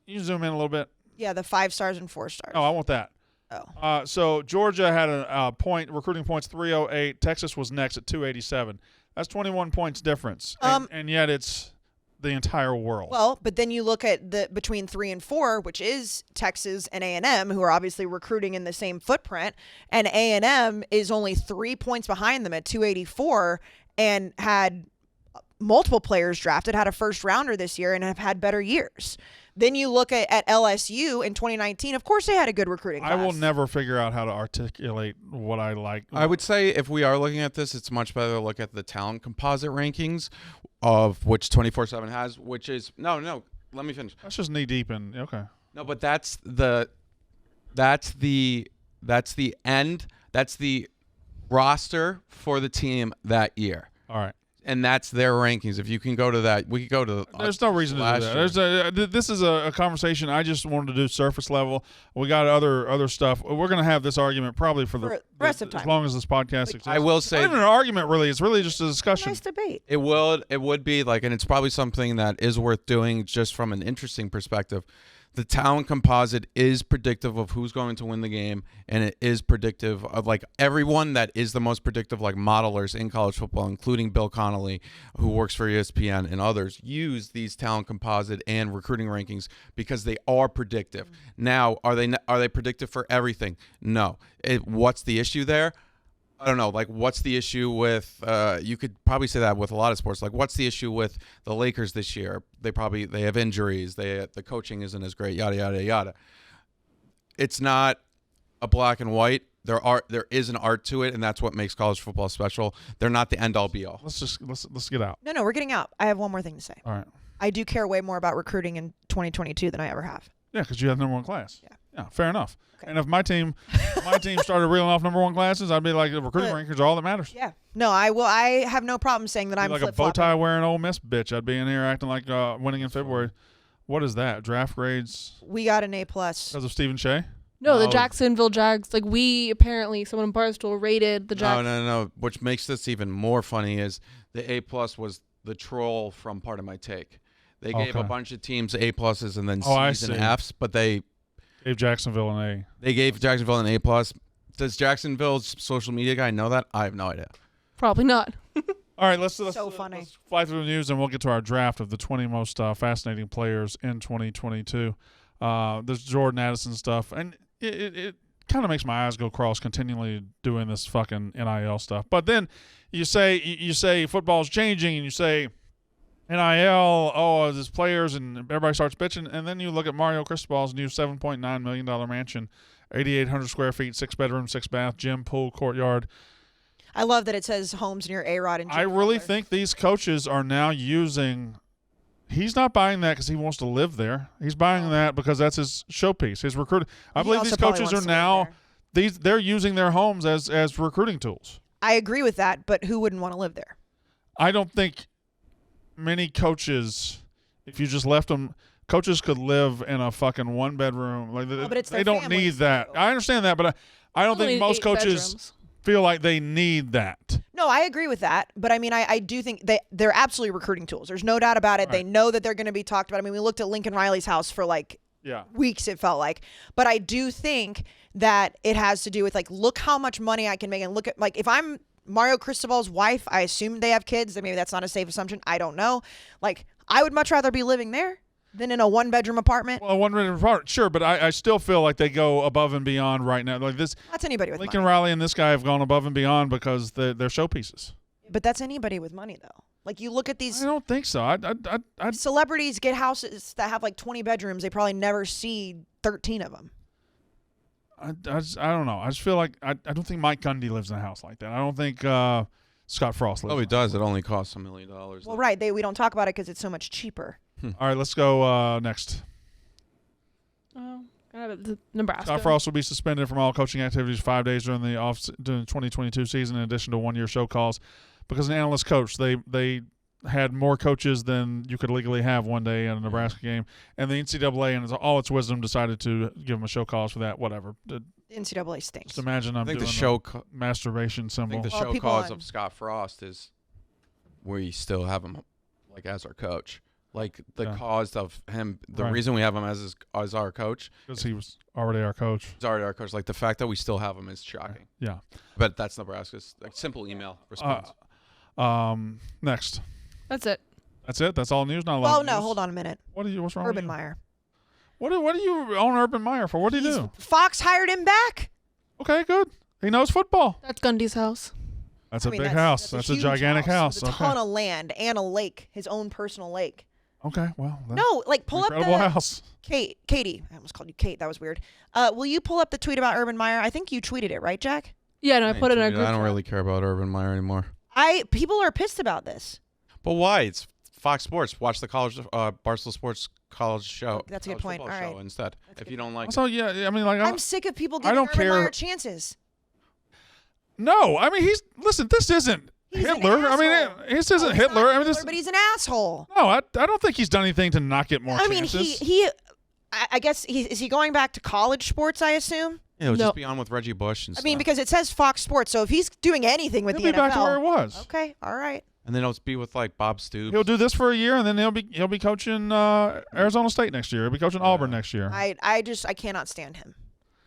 You zoom in a little bit. Yeah, the 5 stars and 4 stars. Oh, I want that. Oh. So Georgia had a recruiting points 308. Texas was next at 287. That's 21 points difference, and yet it's the entire world. Well, but then you look at the between 3 and 4, which is Texas and A&M, who are obviously recruiting in the same footprint, and A&M is only 3 points behind them at 284 and had multiple players drafted, had a first rounder this year, and have had better years. Then you look at LSU in 2019. Of course, they had a good recruiting class. I will never figure out how to articulate what I like. I would say if we are looking at this, it's much better to look at the talent composite rankings, of which 24/7 has, which is no. Let me finish. That's just knee deep in. Okay. No, but that's the end. That's the roster for the team that year. All right. And that's their rankings. If you can go to that, we could go to. There's no reason to do that. This is a conversation. I just wanted to do surface level. We got other stuff. We're going to have this argument probably for the rest of time, as long as this podcast exists. I will say, it's not even an argument really. It's really just a discussion. Nice debate. It would be like, and it's probably something that is worth doing just from an interesting perspective. The talent composite is predictive of who's going to win the game, and it is predictive of like everyone that is the most predictive, like modelers in college football, including Bill Connolly, who works for ESPN, and others use these talent composite and recruiting rankings because they are predictive. Now, are they predictive for everything? No. What's the issue there? I don't know. Like, what's the issue with? You could probably say that with a lot of sports. Like, what's the issue with the Lakers this year? They have injuries. The coaching isn't as great. Yada yada yada. It's not a black and white. There is an art to it, and that's what makes college football special. They're not the end all be all. Let's get out. No, we're getting out. I have one more thing to say. All right. I do care way more about recruiting in 2022 than I ever have. Yeah, because you have number 1 class. Yeah, fair enough. Okay. And if my team started reeling off number 1 classes, I'd be like, the recruiting rankings are all that matters. Yeah. No, I have no problem saying that I'm like a bow tie wearing Ole Miss bitch. I'd be in here acting like winning in February. What is that? Draft grades? We got an A+ because of Stephen Shea. No, the Jacksonville Jags. Like someone in Barstool rated the Jags. No. Which makes this even more funny is the A+ was the troll from Part of My Take. They gave a bunch of teams A+ and then C's and F's, but they gave Jacksonville an A. They gave Jacksonville an A+. Does Jacksonville's social media guy know that? I have no idea. Probably not. All right, let's funny. Let's fly through the news, and we'll get to our draft of the 20 most fascinating players in 2022. There's Jordan Addison stuff, and it kind of makes my eyes go cross continually doing this fucking NIL stuff. But then you say football's changing, and you say NIL, there's players, and everybody starts bitching. And then you look at Mario Cristobal's new $7.9 million mansion, 8,800 square feet, 6-bedroom, 6-bath, gym, pool, courtyard. I love that it says homes near A-Rod and Jim I really Butler. think these coaches are now using – he's not buying that because he wants to live there. He's buying that because that's his showpiece, his recruiting. I believe these coaches are now – they're using their homes as recruiting tools. I agree with that, but who wouldn't want to live there? I don't think – many coaches, if you just left them, coaches could live in a fucking 1-bedroom. Like they don't need that. I understand that, but I don't think most coaches feel like they need that. No, I agree with that, but I mean, I do think they're absolutely recruiting tools. There's no doubt about it. Right. They know that they're going to be talked about. I mean, we looked at Lincoln Riley's house for weeks, it felt like. But I do think that it has to do with look how much money I can make, and look at if I'm Mario Cristobal's wife, I assume they have kids. Maybe that's not a safe assumption. I don't know. I would much rather be living there than in a 1-bedroom apartment. Well, a 1-bedroom apartment, sure, but I still feel like they go above and beyond right now. That's anybody with Lincoln money. Riley and this guy have gone above and beyond because they're showpieces. But that's anybody with money, though. You look at these. I don't think so. Celebrities get houses that have 20 bedrooms. They probably never see 13 of them. I don't know. I just feel like I don't think Mike Gundy lives in a house like that. I don't think Scott Frost lives. Oh, he does. It only costs $1 million. Well, right. We don't talk about it because it's so much cheaper. All right, let's go next. Nebraska. Scott Frost will be suspended from all coaching activities 5 days during the 2022 season, in addition to 1-year show calls, because an analyst coach they had more coaches than you could legally have one day in a Nebraska game, and the NCAA and all its wisdom decided to give him a show cause for that. Whatever. The NCAA stinks. Just imagine I'm think doing the show the masturbation symbol. I think the Well, show people cause on- of Scott Frost is we still have him like as our coach. Like the Yeah. cause of him, the Right. reason we have him as our coach Because he was already our coach. is already our coach. Like the fact that we still have him is shocking. Yeah. But that's Nebraska's like simple email response. Next. That's it. That's it. That's all news. Not a lot. Oh of no, news. hold on a minute. What's wrong? Urban with you? Meyer. What do you own Urban Meyer for? What did he do? Fox hired him back. Okay, good. He knows football. That's Gundy's house. That's I a mean, big house. That's a huge gigantic house. with a Okay. ton of land and a lake, his own personal lake. Okay. Well. That's No, like pull up incredible the house. Katie. I almost called you Kate. That was weird. Will you pull up the tweet about Urban Meyer? I think you tweeted it, right, Jack? Yeah, no, I put it in a I group don't chat. really care about Urban Meyer anymore. People are pissed about this. But why? It's Fox Sports. Watch the college Barstool Sports college show. That's a good college point. football All show right. instead. That's a If good you don't like So yeah, I mean, like, I'm sick of people giving don't Urban care. Meyer chances. no. I mean, listen. This isn't He's an Hitler. I mean, asshole. this isn't No, he's Hitler. not I mean, this. Hitler, but he's an asshole. No, I don't think he's done anything to not get more I mean, chances. I guess is he going back to college sports? I assume. It'll No. just be on with Reggie Bush and I stuff. mean, because it says Fox Sports, so if he's doing anything with He'll the be NFL, back to where it was. okay, all right. and then it'll be with like Bob Stoops. He'll do this for a year, and then he'll be coaching Arizona State next year. He'll be coaching Auburn next year. I cannot stand him.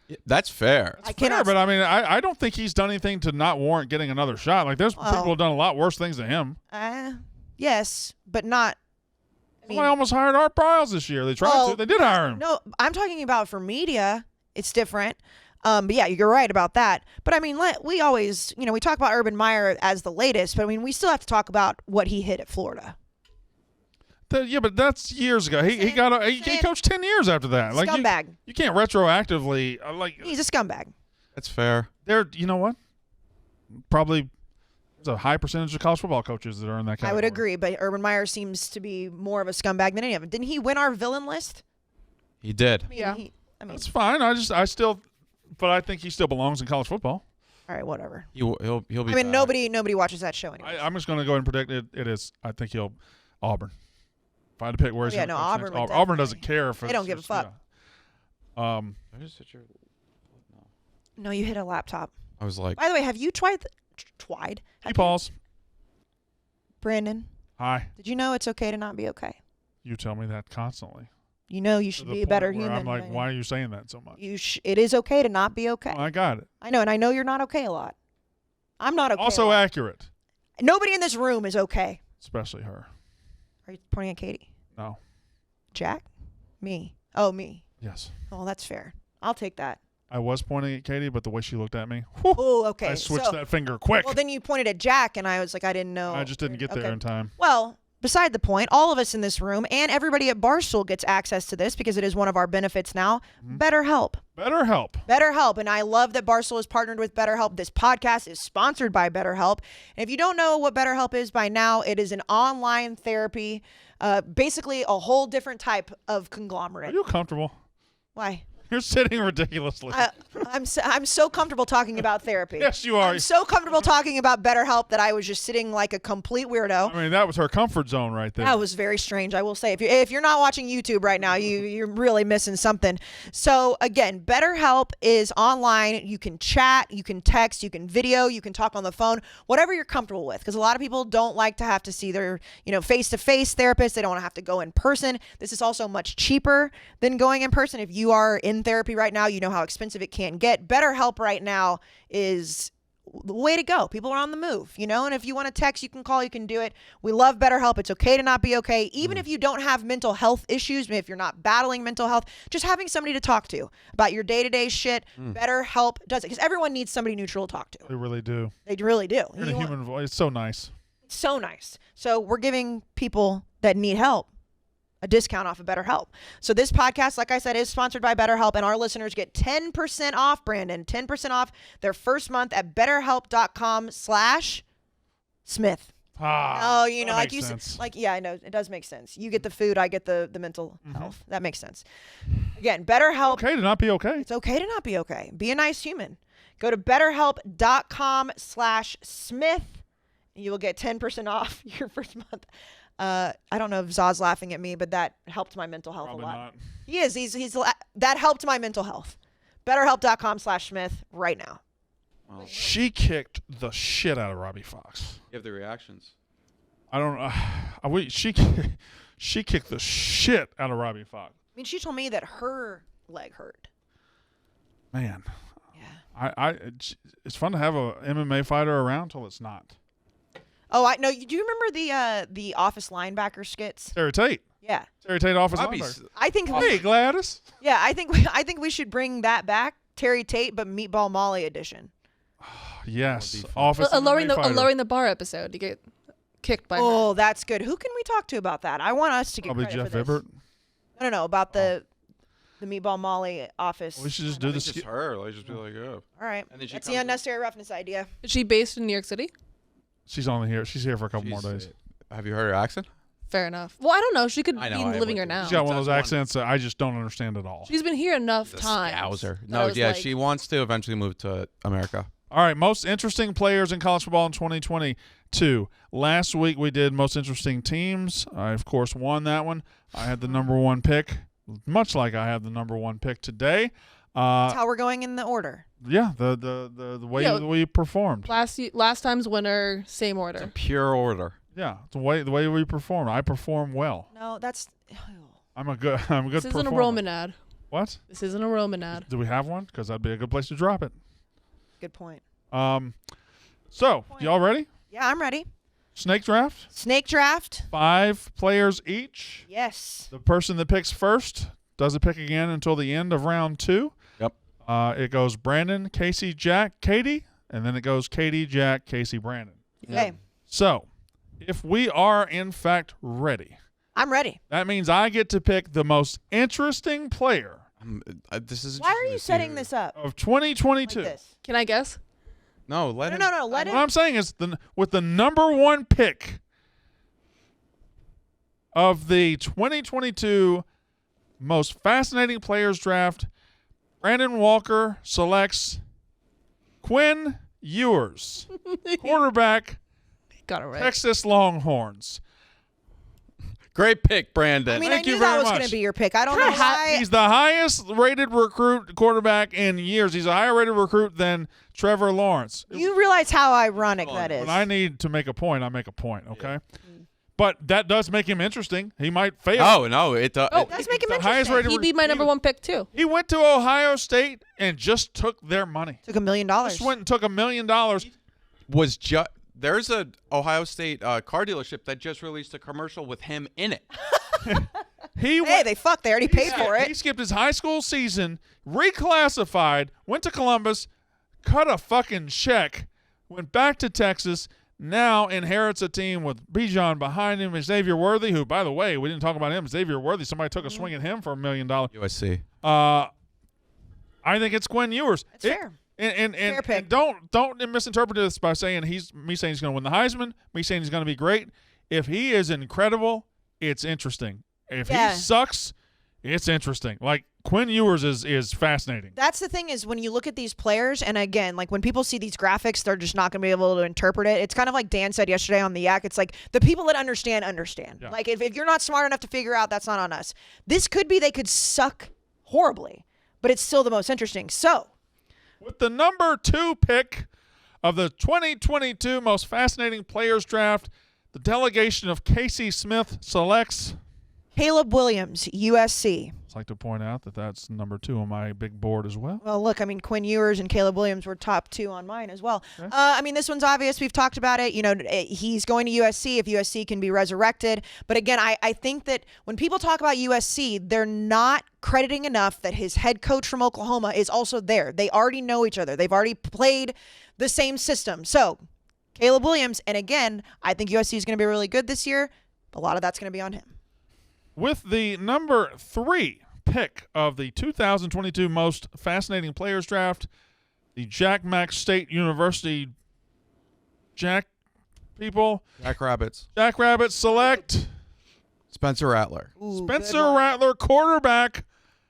Yeah, that's fair. I Fair, cannot. but I mean, I don't think he's done anything to not warrant getting another shot. Like, there's people Well- who have done a lot worse things than him. Yes, but not. I mean, Somebody almost hired Art Briles this year. They tried well, to. They did hire him. No, I'm talking about for media. It's different. But yeah, you're right about that. But I mean, we always, we talk about Urban Meyer as the latest, but I mean, we still have to talk about what he hit at Florida. Yeah, but that's years ago. He coached 10 years after that. Like, Scumbag. You can't retroactively He's a scumbag. That's fair. You know what? Probably there's a high percentage of college football coaches that are in that category. I would agree, but Urban Meyer seems to be more of a scumbag than any of them. Didn't he win our villain list? He did. I mean, Yeah. That's fine. But I think he still belongs in college football. all right, whatever. He'll be. I mean, back. nobody watches that show anymore. I'm just going to go ahead and predict it. It is. I think he'll Auburn. If I had to pick where he's yeah, gonna no, coach Auburn next, would Auburn definitely- doesn't care if They it's don't give a just- fuck. yeah. No, you hit a laptop. I was like, By the way, have you tried? He Pauls. Brandon, Hi. did you know it's okay to not be okay? You tell me that constantly. You know you To should the be a better point where human. I'm like, Brandon. why are you saying that so much? It is okay to not be okay. I got it. I know, and I know you're not okay a lot. I'm not okay. a Also lot. accurate, Nobody in this room is okay. especially her. Are you pointing at Katie? No. Jack? Me? Oh, me. Yes. Oh, that's fair. I'll take that. I was pointing at Katie, but the way she looked at me, Oh, okay. I switched so, that finger quick. Well, then you pointed at Jack, and I was like, I didn't know. I just didn't get there Okay. in time. Well, beside the point, all of us in this room and everybody at Barstool gets access to this because it is one of our benefits now. BetterHelp. BetterHelp. BetterHelp. And I love that Barstool is partnered with BetterHelp. This podcast is sponsored by BetterHelp. And if you don't know what BetterHelp is by now, it is an online therapy, basically a whole different type of Are conglomerate. you comfortable? Why? You're sitting ridiculously. I'm so comfortable talking about therapy. Yes, you are. I'm so comfortable talking about BetterHelp that I was just sitting like a complete weirdo. I mean, that was her comfort zone right there. That was very strange, I will say. If you're not watching YouTube right now, you're really missing something. So again, BetterHelp is online. You can chat, you can text, you can video, you can talk on the phone, whatever you're comfortable with. Because a lot of people don't like to have to see their face-to-face therapist. They don't want to have to go in person. This is also much cheaper than going in person. If you are in therapy right now, you know how expensive it can get. BetterHelp right now is the way to go. People are on the move, and if you want to text, you can call, you can do it. We love BetterHelp. It's okay to not be okay. Even if you don't have mental health issues, if you're not battling mental health, just having somebody to talk to about your day-to-day shit, BetterHelp does it. Because everyone needs somebody neutral to talk to. They really do. They really do. You're in a human voice. It's so nice. It's so nice. So we're giving people that need help a discount off of BetterHelp. So this podcast, like I said, is sponsored by BetterHelp, and our listeners get 10% off, Brandon, 10% off their first month at betterhelp.com/Smith. Ah, Oh, that like makes you sense. said, yeah, I know it does make sense. You get the food, I get the mental health. That makes sense. Again, BetterHelp. Okay to not be okay. It's okay to not be okay. Be a nice human. Go to betterhelp.com/Smith You will get 10% off your first month. I don't know if Zaw's laughing at me, but that helped my mental health Probably a lot. not. He is. That helped my mental health. BetterHelp.com/Smith right now. Well, She kicked the shit out of Robbie Fox. you have the reactions. I don't. She kicked the shit out of Robbie Fox. I mean, she told me that her leg hurt. Man, Yeah. it's fun to have a MMA fighter around till it's not. Oh, I know. Do you remember the Office linebacker skits? Terry Tate. Yeah. Terry Tate office Robbie's- linebacker. I think. Hey, Gladys. Yeah, I think we should bring that back. Terry Tate, but Meatball Molly edition. Yes, That would be fun. office. A lowering MMA fighter. the bar episode. You get kicked by her. Oh, that's good. Who can we talk to about that? I want us to get Probably credit Jeff for this. Vibert. No, about the Meatball Molly office. We should just I do think this. just her. Like, just be like, oh. All right. And then she That's comes the in- unnecessary roughness idea. Is she based in New York City? She's only here. She's here for a couple more She's- days. Have you heard her accent? Fair enough. Well, I don't know. She could I know, be I living here would. now. She's got one of those That's one- accents that I just don't understand at all. She's been here enough The times. Scouser. that No, I was yeah, like, she wants to eventually move to America. All right, most interesting players in college football in 2022. Last week we did most interesting teams. I, of course, won that one. I had the number one pick, much like I have the number one pick today. That's how we're going in the order. Yeah, the way Yeah. we performed. last time's winner, same order. Pure order. Yeah, the way we performed. I perform well. No, that's. I'm a good This isn't a performer. Roman ad. What? This isn't a Roman ad. Do we have one? Because that'd be a good place to drop it. Good point. So y'all ready? Yeah, I'm ready. Snake draft. Snake draft. 5 players each. Yes. The person that picks first doesn't pick again until the end of round 2. Yep. It goes Brandon, Kayce, Jack, Katie, and then it goes Katie, Jack, Kayce, Brandon. Okay. So, if we are in fact ready, I'm ready. that means I get to pick the most interesting player This is. Why are interesting you to see setting who- this up of like 2022. this? Can I guess? No, let him. No. Let What it. I'm saying is, with the number one pick of the 2022 most fascinating players draft, Brandon Walker selects Quinn Ewers, quarterback, Got it right. Texas Longhorns. Great pick, Brandon. I mean, Thank I you knew very that was much. going to be your pick. I don't know why. He's the highest rated recruit quarterback in years. He's a higher rated recruit than Trevor Lawrence. You realize how ironic that is. When I need to make a point, I make a point, okay? But that does make him interesting. He might fail. Oh no, it. Let's make him the highest interesting. rated He'd be my number one pick too. He went to Ohio State and just took their money. Took $1 million. Just went and took $1 million. was just. There's a Ohio State car dealership that just released a commercial with him in it. He Hey, went, they fucked. They already paid for He it. skipped his high school season, reclassified, went to Columbus, cut a fucking check, went back to Texas, now inherits a team with Bijan behind him and Xavier Worthy, who, by the way, we didn't talk about him. Xavier Worthy, somebody took a swing at him for $1 million. USC. I think it's Quinn Ewers. That's fair. And Fair pick. don't misinterpret this by saying me saying he's going to win the Heisman, me saying he's going to be great. If he is incredible, it's interesting. If Yeah. he sucks, it's interesting. Like Quinn Ewers is fascinating. That's the thing is when you look at these players, and again, like when people see these graphics, they're just not going to be able to interpret it. It's kind of like Dan said yesterday on the Yak. It's like the people that understand. Yeah. Like if you're not smart enough to figure out, that's not on us. This could be they could suck horribly, but it's still the most interesting. So With the number 2 pick of the 2022 most fascinating players draft, the delegation of Kayce Smith selects. Caleb Williams, USC. I'd like to point out that that's number 2 on my big board as well. Well, look, I mean, Quinn Ewers and Caleb Williams were top 2 on mine as well. Okay. I mean, this one's obvious. We've talked about it. You know, he's going to USC if USC can be resurrected. But again, I think that when people talk about USC, they're not crediting enough that his head coach from Oklahoma is also there. They already know each other. They've already played the same system. So, Caleb Williams, and again, I think USC is going to be really good this year. A lot of that's going to be on him. With the number 3 pick of the 2022 most fascinating players draft, the Jack Mack State University Jack Rabbits select Spencer Rattler. Ooh, Spencer good one. Rattler, quarterback,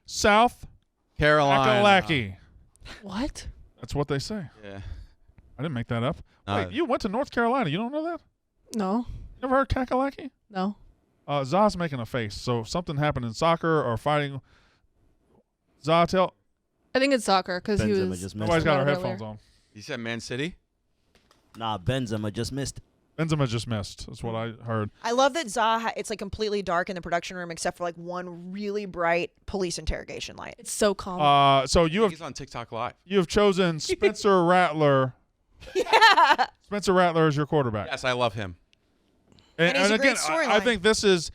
South Carolina. Kakalaki. What? That's what they say. Yeah. I didn't make that up. Uh, Wait, you went to North Carolina. You don't know that? No. Never heard Kakalaki? No. Za's making a face. So if something happened in soccer or fighting, Za, tell. I think it's soccer because he Benzema was. just missed Nobody's it. got our earlier. headphones on. You said Man City? Nah, Benzema just missed it. Benzema just missed. That's what I heard. I love that it's like completely dark in the production room except for like one really bright police interrogation light. It's so calm. So you have He's on TikTok Live. chosen Spencer Rattler. Yeah. Spencer Rattler is your quarterback. Yes, I love him. And he's a great again, I storyline. think this is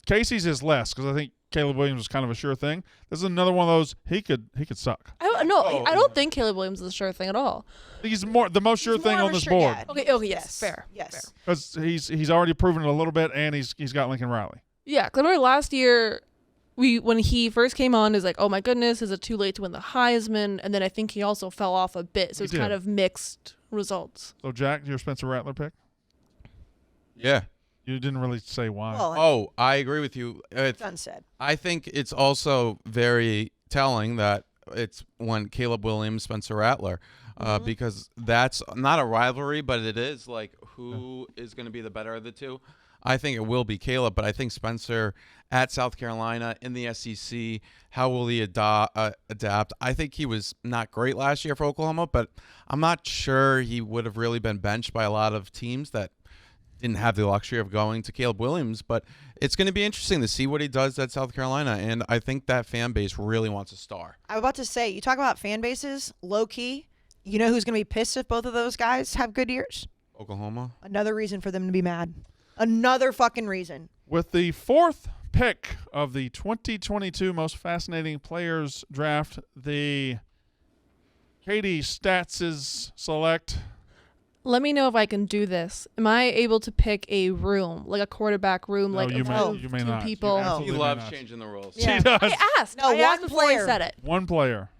Kayce's is less because I think Caleb Williams was kind of a sure thing. This is another one of those he could suck. I don't think Caleb Williams is a sure thing at all. He's the most sure He's thing more on of a this sure board guy. Okay. Yes. Fair. Yes. Fair. because he's already proven it a little bit and he's got Lincoln Riley. Yeah, because I remember last year, when he first came on, is like, oh my goodness, is it too late to win the Heisman? And then I think he also fell off a bit, so He it's did. kind of mixed results. So Jack, your Spencer Rattler pick? Yeah. You didn't really say why. Well, Oh, I agree with you. it's unsaid. I think it's also very telling that it's when Caleb Williams, Spencer Rattler, because that's not a rivalry, but it is like who is going to be the better of the two. I think it will be Caleb, but I think Spencer at South Carolina in the SEC, how will he adapt? I think he was not great last year for Oklahoma, but I'm not sure he would have really been benched by a lot of teams that didn't have the luxury of going to Caleb Williams, but it's going to be interesting to see what he does at South Carolina, and I think that fan base really wants a star. I'm about to say, you talk about fan bases, low key. You know who's going to be pissed if both of those guys have good years? Oklahoma? Another reason for them to be mad. Another fucking reason. With the 4th pick of the 2022 Most Fascinating Players Draft, the Katie Stats' select. Let me know if I can do this. Am I able to pick a room, like a quarterback room, No, like you of may, you may two not. people? You No. absolutely He may loves not. changing the rules. Yeah. She does. I asked. No, I asked one before player. I said it. One player.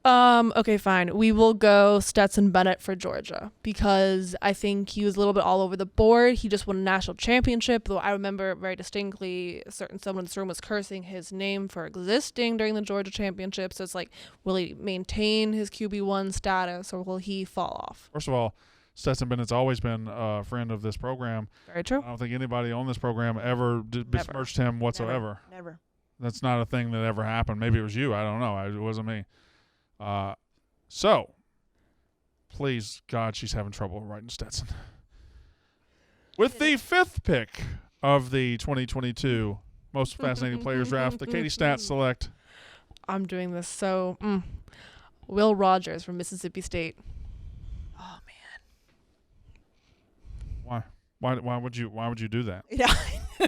Okay, fine. We will go Stetson Bennett for Georgia because I think he was a little bit all over the board. He just won a national championship, though I remember very distinctly someone in this room was cursing his name for existing during the Georgia championship. So it's like, will he maintain his QB1 status or will he fall off? First of all, Stetson Bennett's always been a friend of this program. Very true. I don't think anybody on this program ever besmirched him whatsoever. Never. That's not a thing that ever happened. Maybe it was you. I don't know. It wasn't me. So, please, God, she's having trouble writing Stetson. With the 5th pick of the 2022 Most Fascinating Players Draft, the Katie Stats select. I'm doing this so. Will Rogers from Mississippi State. Oh, Why? Why would you do that? man. Yeah.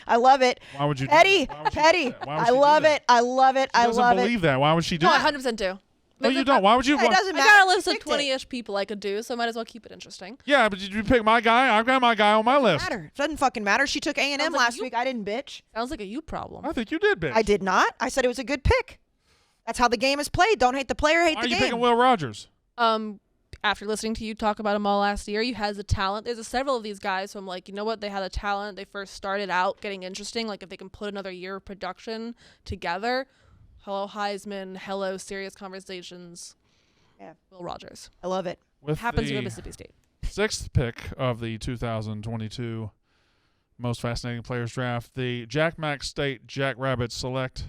I love it. Why would you? Petty. Do that? Why would she do Petty. that? Why would I she do love that? it. I love it. She I doesn't love believe that. Why would she do No, I that? 100% do. No, you don't. Why would you? It doesn't I matter. got a list of Picked it. 20-ish people I could do, so I might as well keep it interesting. Yeah, but did you pick my guy? I've got my guy on my list. Matter. Doesn't fucking matter. She took A&M Sounds like last you- week. I didn't bitch. Sounds like a you problem. I think you did, bitch. I did not. I said it was a good pick. That's how the game is played. Don't hate the player, hate Why the are you game. picking Will Rogers? After listening to you talk about him all last year, he has a talent. There's several of these guys, so I'm like, you know what? They had a talent. They first started out getting interesting. Like, if they can put another year of production together, hello Heisman, hello serious conversations. Yeah. Will Rogers. I love it. With Happens to the go to Mississippi State. 6th pick of the 2022 Most Fascinating Players Draft, the Jack Mack State Jackrabbits select.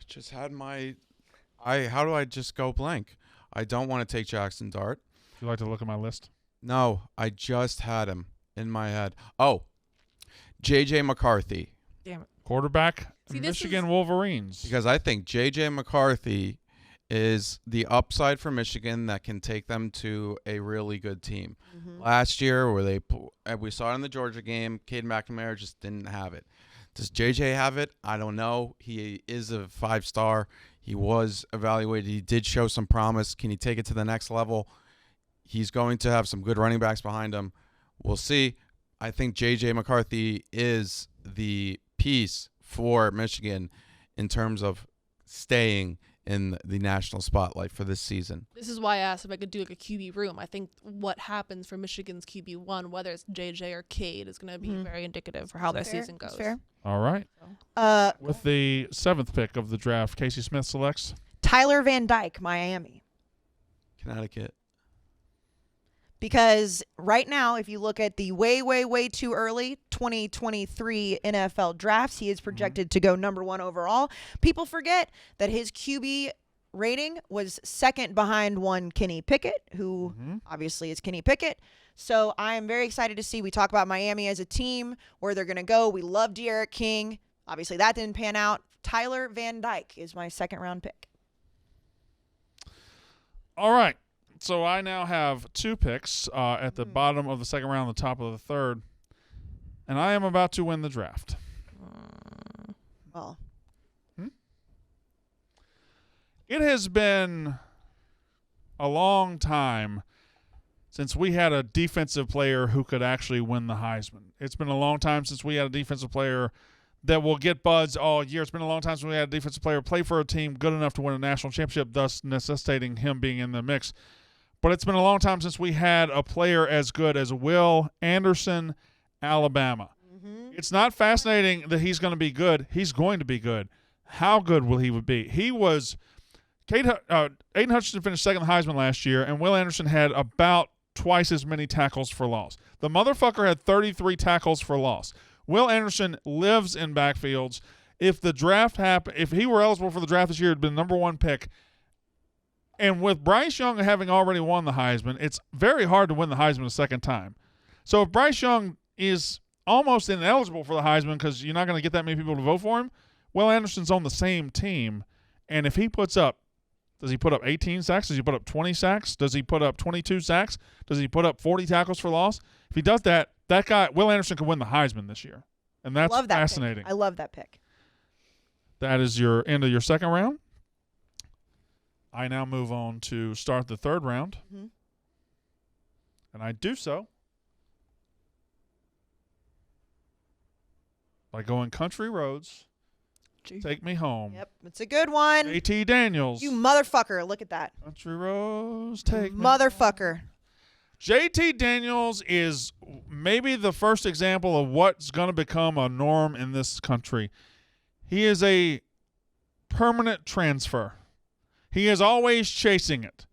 Just had my how do I just go blank? I don't want to take Jackson Dart. Would you like to look at my list? No, I just had him in my head. Oh, J.J. McCarthy. Damn it. Quarterback, See, this Michigan is- Wolverines. Because I think J.J. McCarthy is the upside for Michigan that can take them to a really good team. Last year, where we saw it in the Georgia game, Cade McNamara just didn't have it. Does J.J. have it? I don't know. He is a 5-star. He was evaluated. He did show some promise. Can he take it to the next level? He's going to have some good running backs behind him. We'll see. I think J.J. McCarthy is the piece for Michigan in terms of staying in the national spotlight for this season. This is why I asked if I could do like a QB room. I think what happens for Michigan's QB1, whether it's JJ or Cade, is going to be very indicative for how their season goes. That's fair. All right. With the 7th pick of the draft, Kayce Smith selects Tyler Van Dyke, Miami. Connecticut. Because right now, if you look at the way too early 2023 NFL drafts, he is projected to go number 1 overall. People forget that his QB rating was second behind one Kenny Pickett, who obviously is Kenny Pickett. So I am very excited to see. We talk about Miami as a team, where they're going to go. We love De'Aaron King. Obviously, that didn't pan out. Tyler Van Dyke is my 2nd round pick. All right. So I now have 2 picks at the bottom of the 2nd round, the top of the 3rd, and I am about to win the draft. Well, It has been a long time since we had a defensive player who could actually win the Heisman. It's been a long time since we had a defensive player that will get buds all year. It's been a long time since we had a defensive player play for a team good enough to win a national championship, thus necessitating him being in the mix. But it's been a long time since we had a player as good as Will Anderson, Alabama. It's not fascinating that he's going to be good. He's going to be good. How good will he be? He was Aiden Hutchinson finished 2nd in the Heisman last year, and Will Anderson had about twice as many tackles for loss. The motherfucker had 33 tackles for loss. Will Anderson lives in backfields. If the draft happened, if he were eligible for the draft this year, it'd been number 1 pick. And with Bryce Young having already won the Heisman, it's very hard to win the Heisman a second time. So if Bryce Young is almost ineligible for the Heisman because you're not going to get that many people to vote for him, Will Anderson's on the same team. And if he puts up, does he put up 18 sacks? Does he put up 20 sacks? Does he put up 22 sacks? Does he put up 40 tackles for loss? If he does that, that guy, Will Anderson, could win the Heisman this year. And that's fascinating. I love that pick. That is your end of your 2nd round. I now move on to start the 3rd round. And I do so by going country roads. Take me home. Yep, it's a good one. JT Daniels. You motherfucker. Look at that. Country roads, take me Motherfucker. JT Daniels is maybe the first example of what's going to become a norm in this country. He is a permanent transfer. He is always chasing it.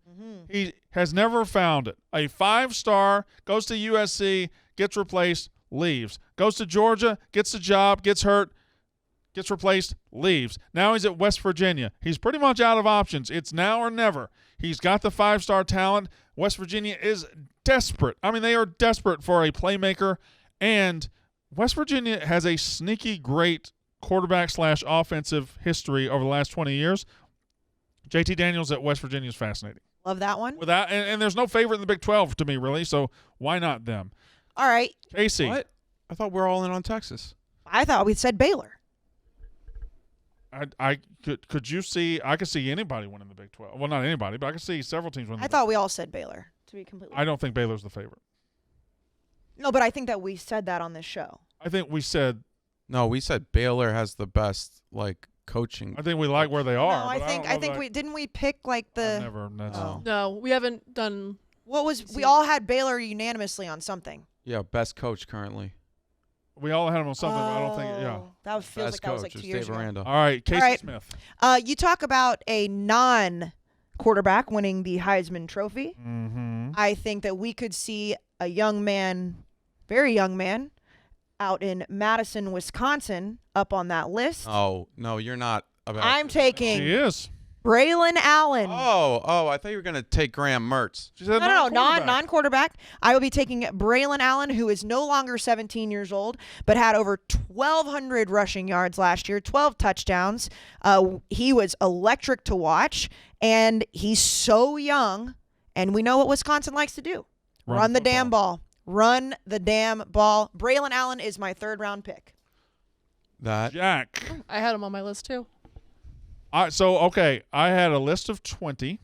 He has never found it. A 5-star, goes to USC, gets replaced, leaves. Goes to Georgia, gets the job, gets hurt, gets replaced, leaves. Now he's at West Virginia. He's pretty much out of options. It's now or never. He's got the 5-star talent. West Virginia is desperate. I mean, they are desperate for a playmaker, and West Virginia has a sneaky great quarterback/offensive history over the last 20 years. JT Daniels at West Virginia is fascinating. Love that one. And there's no favorite in the Big 12 to me, really, so why not them? All right. Kayce. What? I thought we were all in on Texas. I thought we said Baylor. I could you see? I could see anybody winning the Big 12. Well, not anybody, but I could see several teams winning. I thought we all said Baylor, to be completely. I don't think Baylor's the favorite. No, but I think that we said that on this show. I think we said. No, we said Baylor has the best coaching. I think we like where they are. No, I think we didn't we pick the. Never. No, we haven't done. What was we all had Baylor unanimously on something. Yeah, best coach currently. We all had them on something, but I don't think. Yeah. That feels Best like that was coach 2 is years Dave ago. Aranda. All right, Kayce All right. Smith. You talk about a non-quarterback winning the Heisman Trophy. Mm-hmm. I think that we could see a young man, very young man, out in Madison, Wisconsin, up on that list. Oh no, you're not. I'm taking She is. Braelyn Allen. Oh, I thought you were gonna take Graham Mertz. She said No, non-quarterback. non-quarterback. I will be taking Braelyn Allen, who is no longer 17 years old, but had over 1,200 rushing yards last year, 12 touchdowns. He was electric to watch, and he's so young, and we know what Wisconsin likes to do. Run the damn ball. Run the damn ball. Braelyn Allen is my 3rd-round pick. That Jack. I had him on my list too. I had a list of 20,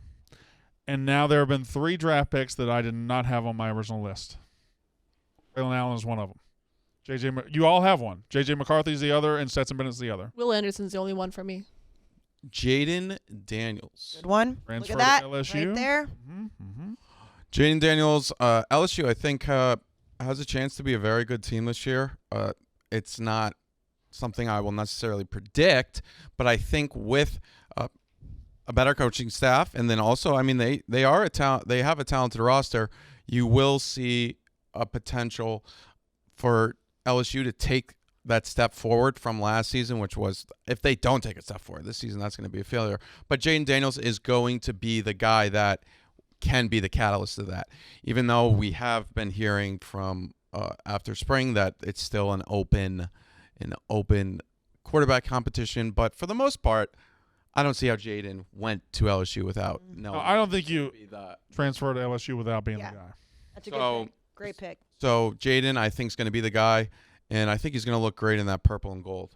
and now there have been 3 draft picks that I did not have on my original list. Braelyn Allen is one of them. You all have one. J.J. McCarthy's the other, and Stetson Bennett's the other. Will Anderson's the only one for me. Jaden Daniels. Good one. Transfer Look at to that LSU. right there. Mm-hmm. Jaden Daniels, LSU, I think, has a chance to be a very good team this year. It's not something I will necessarily predict, but I think with a better coaching staff, and then also, I mean, they are a talent. They have a talented roster. You will see a potential for LSU to take that step forward from last season, which was, if they don't take a step forward this season, that's going to be a failure. But Jaden Daniels is going to be the guy that can be the catalyst of that, even though we have been hearing from after spring that it's still an open quarterback competition. But for the most part, I don't see how Jaden went to LSU without knowing. No, I don't think you be the transfer to LSU without being Yeah. the guy. That's a So- good pick. Great pick. So Jaden, I think, is going to be the guy, and I think he's going to look great in that purple and gold.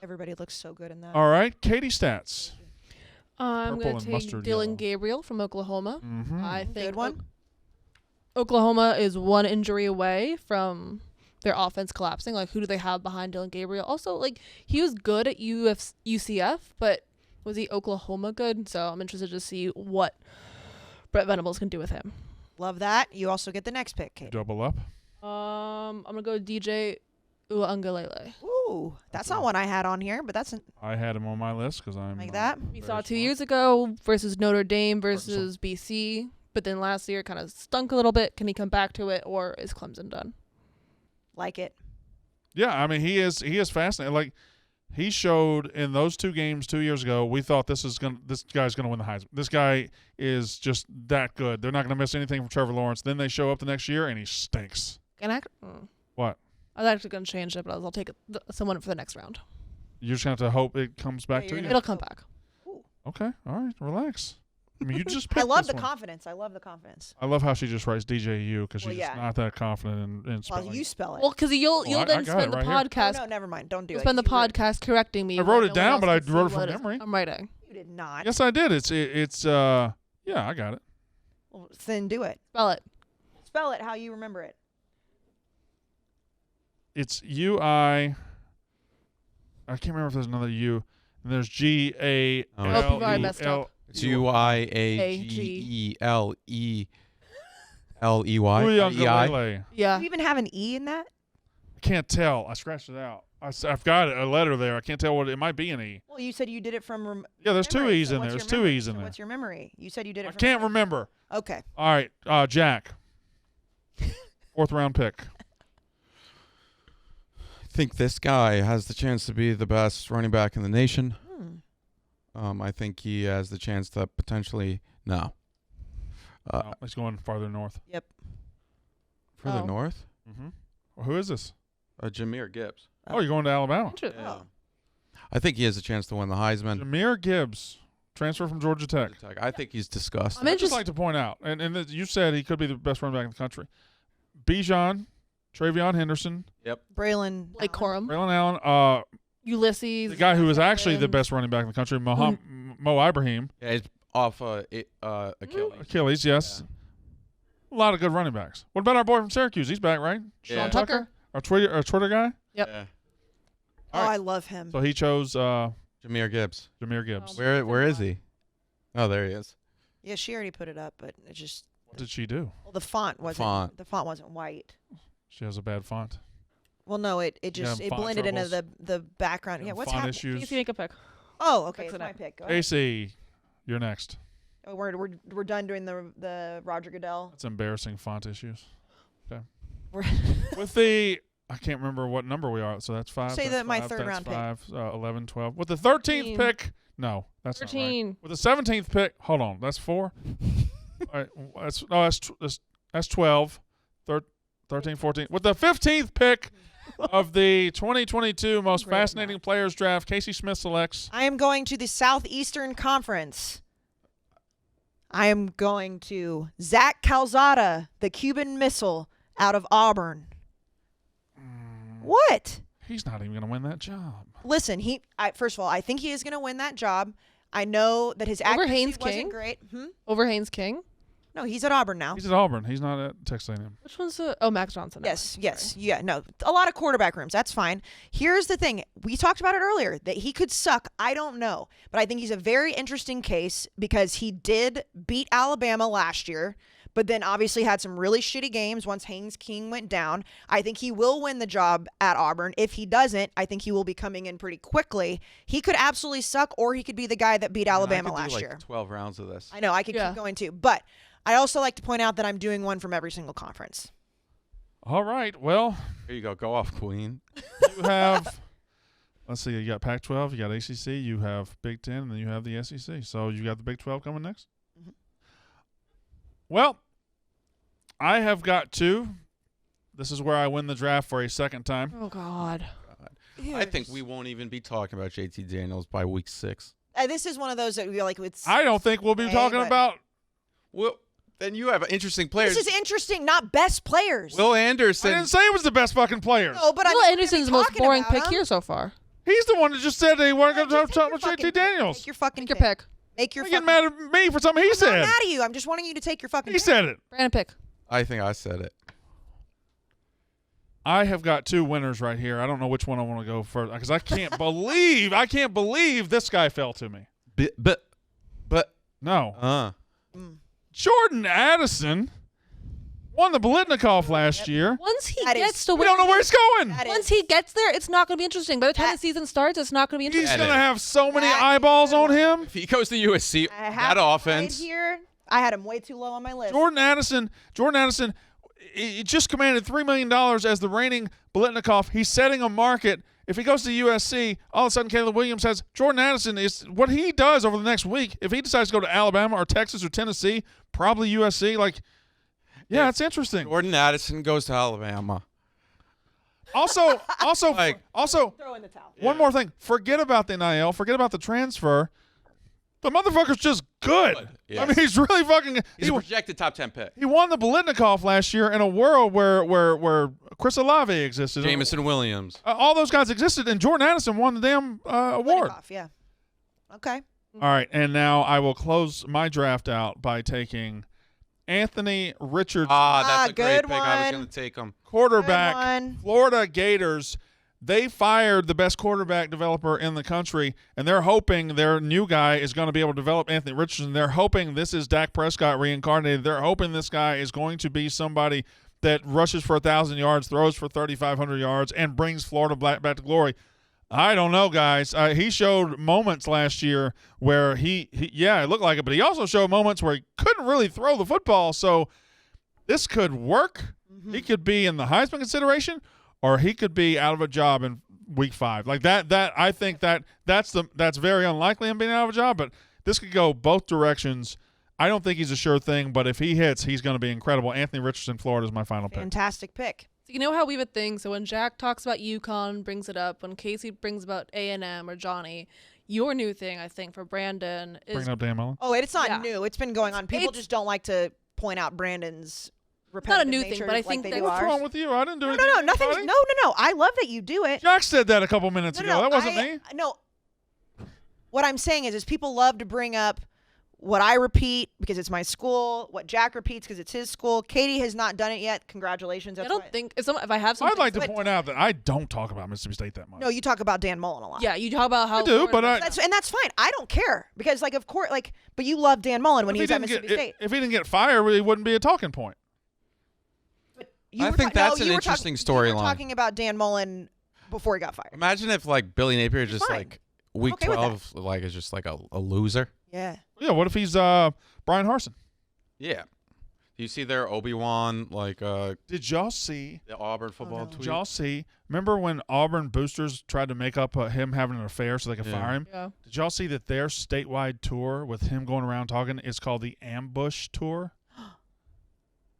Everybody looks so good in that. All right, Katie stats. I'm Purple going and to take mustard Dylan yellow. Gabriel from Oklahoma. Mm-hmm. I think Good one. Oklahoma is one injury away from their offense collapsing. Like, who do they have behind Dylan Gabriel? Also, like, he was good at UCF, but was he Oklahoma good? So I'm interested to see what Brett Venables can do with him. Love that. You also get the next pick, Kate. Double up. I'm gonna go DJ Uiagalelei. Ooh, that's not one I had on here, but that's I had him on my list because I'm like that. We very saw 2 smart. years ago versus Notre Dame versus BC, but then last year kind of stunk a little bit. Can he come back to it, or is Clemson done? Like it. Yeah, I mean he is fascinating. Like he showed in those 2 games 2 years ago. We thought this guy's gonna win the Heisman. This guy is just that good. They're not gonna miss anything from Trevor Lawrence. Then they show up the next year and he stinks. What? I was actually gonna change it, but I'll take someone for the next round. You're just gonna have to hope it comes back Yeah, to you're you. gonna- It'll come back. Okay, all right, relax. I mean, you just I picked love this the one. confidence. I love the confidence. I love how she just writes DJU because Well, she's yeah. just not that confident in Well, spelling. you spell it. Well, because you'll Well, I then got spend it the right here. podcast. Oh, no, never mind. Don't do You'll it. spend the You wrote- podcast correcting me. I when wrote it no one down, else but I can wrote it see from what memory. I'm writing. You did not. Yes, I did. It's yeah, I got it. Well, then do it. Spell it. Spell it how you remember it. It's UI. I can't remember if there's another U. And there's GALEL. Oh, people are messed up. It's UIAGELELEY. Uiagalelei. Yeah. Do you even have an E in that? I can't tell. I scratched it out. I've got a letter there. I can't tell what it might be an E. Well, you said you did it from Yeah, there's 2 memory, E's so in there. what's There's your 2 memory? E's in So there. What's your memory? You said you did it I from can't remember. Okay. All right, Jack. 4th round pick. I think this guy has the chance to be the best running back in the nation. I think he has the chance to potentially Oh, he's going farther north. further Oh. north. Mm-hmm. Well, who is this? Jameer Gibbs. Oh, you're going to Alabama. Interesting. Oh. I think he has a chance to win the Heisman. Amir Gibbs, transfer from Georgia Tech. I think he's disgusting. I'd just like to point out, and you said he could be the best running back in the country. Bijan, Travion Henderson, Braelyn. Like Corum. Braelyn Allen, Ulysses. the guy who is actually the Evans. best running back in the country, Mo Ibrahim. Yeah, he's off Achilles. Achilles, yes. A lot of good running backs. What about our boy from Syracuse? He's back, right? Yeah. Sean Tucker? Our Twitter guy? Yep. Yeah. Oh, All right. I love him. So he chose Jameer Gibbs. Jameer Gibbs. Where is he? Oh, there he is. Yeah, she already put it up, but it just What did she do? well, the font wasn't the font wasn't white. She has a bad font. Well, no, it just Yeah, it font blended into troubles. the background. Yeah, Yeah, what's font happening? issues. Please make a pick. Oh, okay, Fix it's it my up. pick. Go ahead. Casey, you're next. Oh, we're done doing the Roger Goodell. That's embarrassing font issues. Okay. We're With the, I can't remember what number we are. So that's 5. Say that's that my 5, third that's round pick. 5, 11, 12. With the 13th 13. pick, no, that's not right. 13. With the 17th pick, hold on, that's 4. All right, that's 12, 13, 14. With the 15th pick of the 2022 most Great fascinating math. players draft, Kayce Smith selects. I am going to the Southeastern Conference. I am going to Zach Calzada, the Cuban Missile out of Auburn. What? He's not even going to win that job. Listen, first of all, I think he is going to win that job. I know that his accuracy Haynes wasn't King? great. Over Haynes King. No, he's at Auburn now. He's at Auburn. He's not at Texas A&M. Which one's the? Oh, Max Johnson. Yes, Sorry. yes, yeah, no, a lot of quarterback rooms. That's fine. Here's the thing: we talked about it earlier that he could suck. I don't know, but I think he's a very interesting case because he did beat Alabama last year, but then obviously had some really shitty games once Haynes King went down. I think he will win the job at Auburn. If he doesn't, I think he will be coming in pretty quickly. He could absolutely suck, or he could be the guy that beat Alabama I could do last like year. 12 rounds of this. I know I could keep going too, but I also like to point out that I'm doing one from every single conference. All right. Well, Here you go. Go off, Queen. you have, let's see, you got Pac-12, you got ACC, you have Big Ten, and then you have the SEC. So you got the Big 12 coming next? Mhm. Well, I have got two. This is where I win the draft for a second time. Oh God. I think we won't even be talking about JT Daniels by week 6. This is one of those that we like. It's. I don't think we'll be Okay, talking but- about. Well, then you have interesting players. This is interesting, not best players. Will I Anderson. didn't say he was the best fucking player. No, but I Will mean, Anderson's the we're most talking boring about pick him. here so far. He's the one that just said that he wanted to Just take talk your about fucking JT pick. Daniels. Make your fucking Pick your pick. pick. Make your You're getting fucking mad at me for something he I'm said. not mad at you. I'm just wanting you to take your fucking He pick. said it. Brandon, pick. I think I said it. I have got two winners right here. I don't know which one I want to go first because I can't believe this guy fell to me. But No. Jordan Addison won the Blitnikoff last year. Once he That is- gets to We don't know where he's going. That once is- he gets there, it's not going to be interesting. By the time That- the season starts, it's not going to be He's interesting. going to have so many That- eyeballs on him. if he goes to USC, I have that him offense. right here. I had him way too low on my list. Jordan Addison, he just commanded $3 million as the reigning Blitnikoff. He's setting a market. If he goes to USC, all of a sudden Caleb Williams says Jordan Addison is what he does over the next week. If he decides to go to Alabama or Texas or Tennessee, probably USC. Yeah, it's interesting. Jordan Addison goes to Alabama. Also, Throw in the towel. one more thing. Forget about the NIL. Forget about the transfer. The motherfucker's just good. Yes. I mean, he's really fucking. He's a projected top 10 pick. He won the Blitnikoff last year in a world where Chris Olave existed. Jameson Williams. All those guys existed, and Jordan Addison won the damn award. Off, yeah. Okay. All right, and now I will close my draft out by taking Anthony Richardson, That's a great good pick. I was one. going to take him. quarterback, Good one. Florida Gators. They fired the best quarterback developer in the country, and they're hoping their new guy is going to be able to develop Anthony Richardson. They're hoping this is Dak Prescott reincarnated. They're hoping this guy is going to be somebody that rushes for 1,000 yards, throws for 3,500 yards, and brings Florida back to glory. I don't know, guys. He showed moments last year where he it looked like it, but he also showed moments where he couldn't really throw the football. So this could work. Mm-hmm. He could be in the Heisman consideration, or he could be out of a job in week 5. Like that I think that's very unlikely him being out of a job, but this could go both directions. I don't think he's a sure thing, but if he hits, he's going to be incredible. Anthony Richardson, Florida is my final pick. Fantastic pick. So you know how we have a thing. So when Jack talks about UConn, brings it up. When Kayce brings about A&M or Johnny, your new thing, I think, for Brandon is Bringing up Dan Mullen. Oh, it's not Yeah. new. It's been going on. People it's- just don't like to point out Brandon's not a repetitive new thing, nature but I like think they that- do What's ours. wrong with you? I didn't do No, anything. no, to nothing's. anybody. No. I love that you do it. Jack said that a couple minutes ago. That wasn't me. No. What I'm saying is people love to bring up what I repeat because it's my school, what Jack repeats because it's his school. Katie has not done it yet. Congratulations. I That's don't why- think if I have something. I'd like to but- point out that I don't talk about Mississippi State that much. No, you talk about Dan Mullen a lot. Yeah, you talk about how I do, but I- That's fine. I don't care because, of course, but you love Dan Mullen when he was at Mississippi State. If he didn't get fired, it wouldn't be a talking point. But you I were think ta- no, that's an you were interesting talking- you were storyline. talking about Dan Mullen before he got fired. Imagine if Billy Napier just fine. week okay with 12 is just a loser. Yeah. Yeah, what if he's Brian Harsin? Yeah. Do you see their Obi-Wan Did y'all see? the Auburn football no. tweet? Did y'all see? Remember when Auburn boosters tried to make up him having an affair so they could Yeah. fire him? Yeah. Did y'all see that their statewide tour with him going around talking is called the Ambush Tour?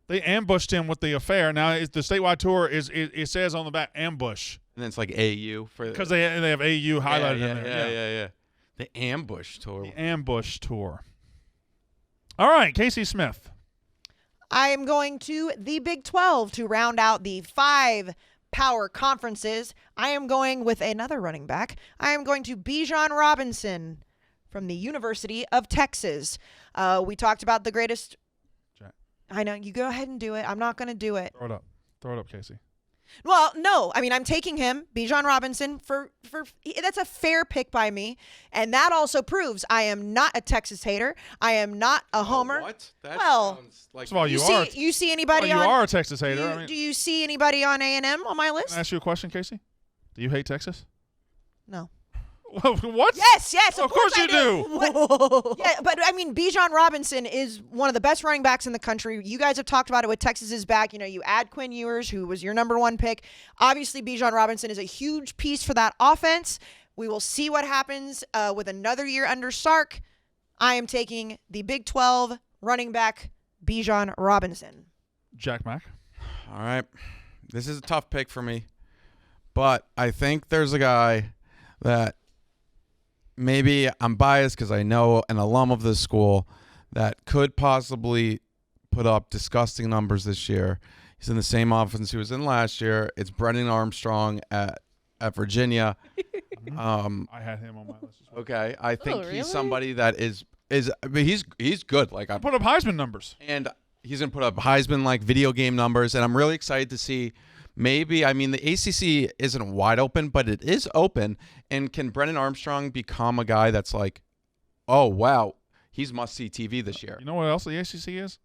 They ambushed him with the affair. Now the statewide tour it says on the back ambush And then it's AU for because they have AU highlighted in there. Yeah. The ambush tour. The Ambush Tour. All right, Kayce Smith. I am going to the Big 12 to round out the 5 power conferences. I am going with another running back. I am going to Bijan Robinson from the University of Texas. We talked about the greatest I know. You go ahead and do it. I'm not going to do it. Throw it up. Throw it up, Kayce. Well, no. I mean, I'm taking him, Bijan Robinson, for that's a fair pick by me. And that also proves I am not a Texas hater. I am not a homer. What? That Well, sounds like First of all, You see anybody you on are a Texas hater. do you see anybody on A&M on my list? Can I ask you a question, Kayce? Do you hate Texas? No. What? Yes, Of course I you do. Yeah, but I mean, Bijan Robinson is one of the best running backs in the country. You guys have talked about it with Texas's back. You know, you add Quinn Ewers, who was your number 1 pick. Obviously, Bijan Robinson is a huge piece for that offense. We will see what happens with another year under Sark. I am taking the Big 12 running back, Bijan Robinson. Jack Mack. All right. This is a tough pick for me. But I think there's a guy that maybe I'm biased because I know an alum of this school that could possibly put up disgusting numbers this year. He's in the same offense he was in last year. It's Brennan Armstrong at Virginia. I had him on my list as well. Okay, I think really? he's somebody that is I mean, he's good. Like Put up Heisman numbers. and he's gonna put up Heisman like video game numbers, and I'm really excited to see. Maybe, I mean, the ACC isn't wide open, but it is open. And can Brennan Armstrong become a guy that's like, oh, wow, he's must-see TV this year? You know what else the ACC is?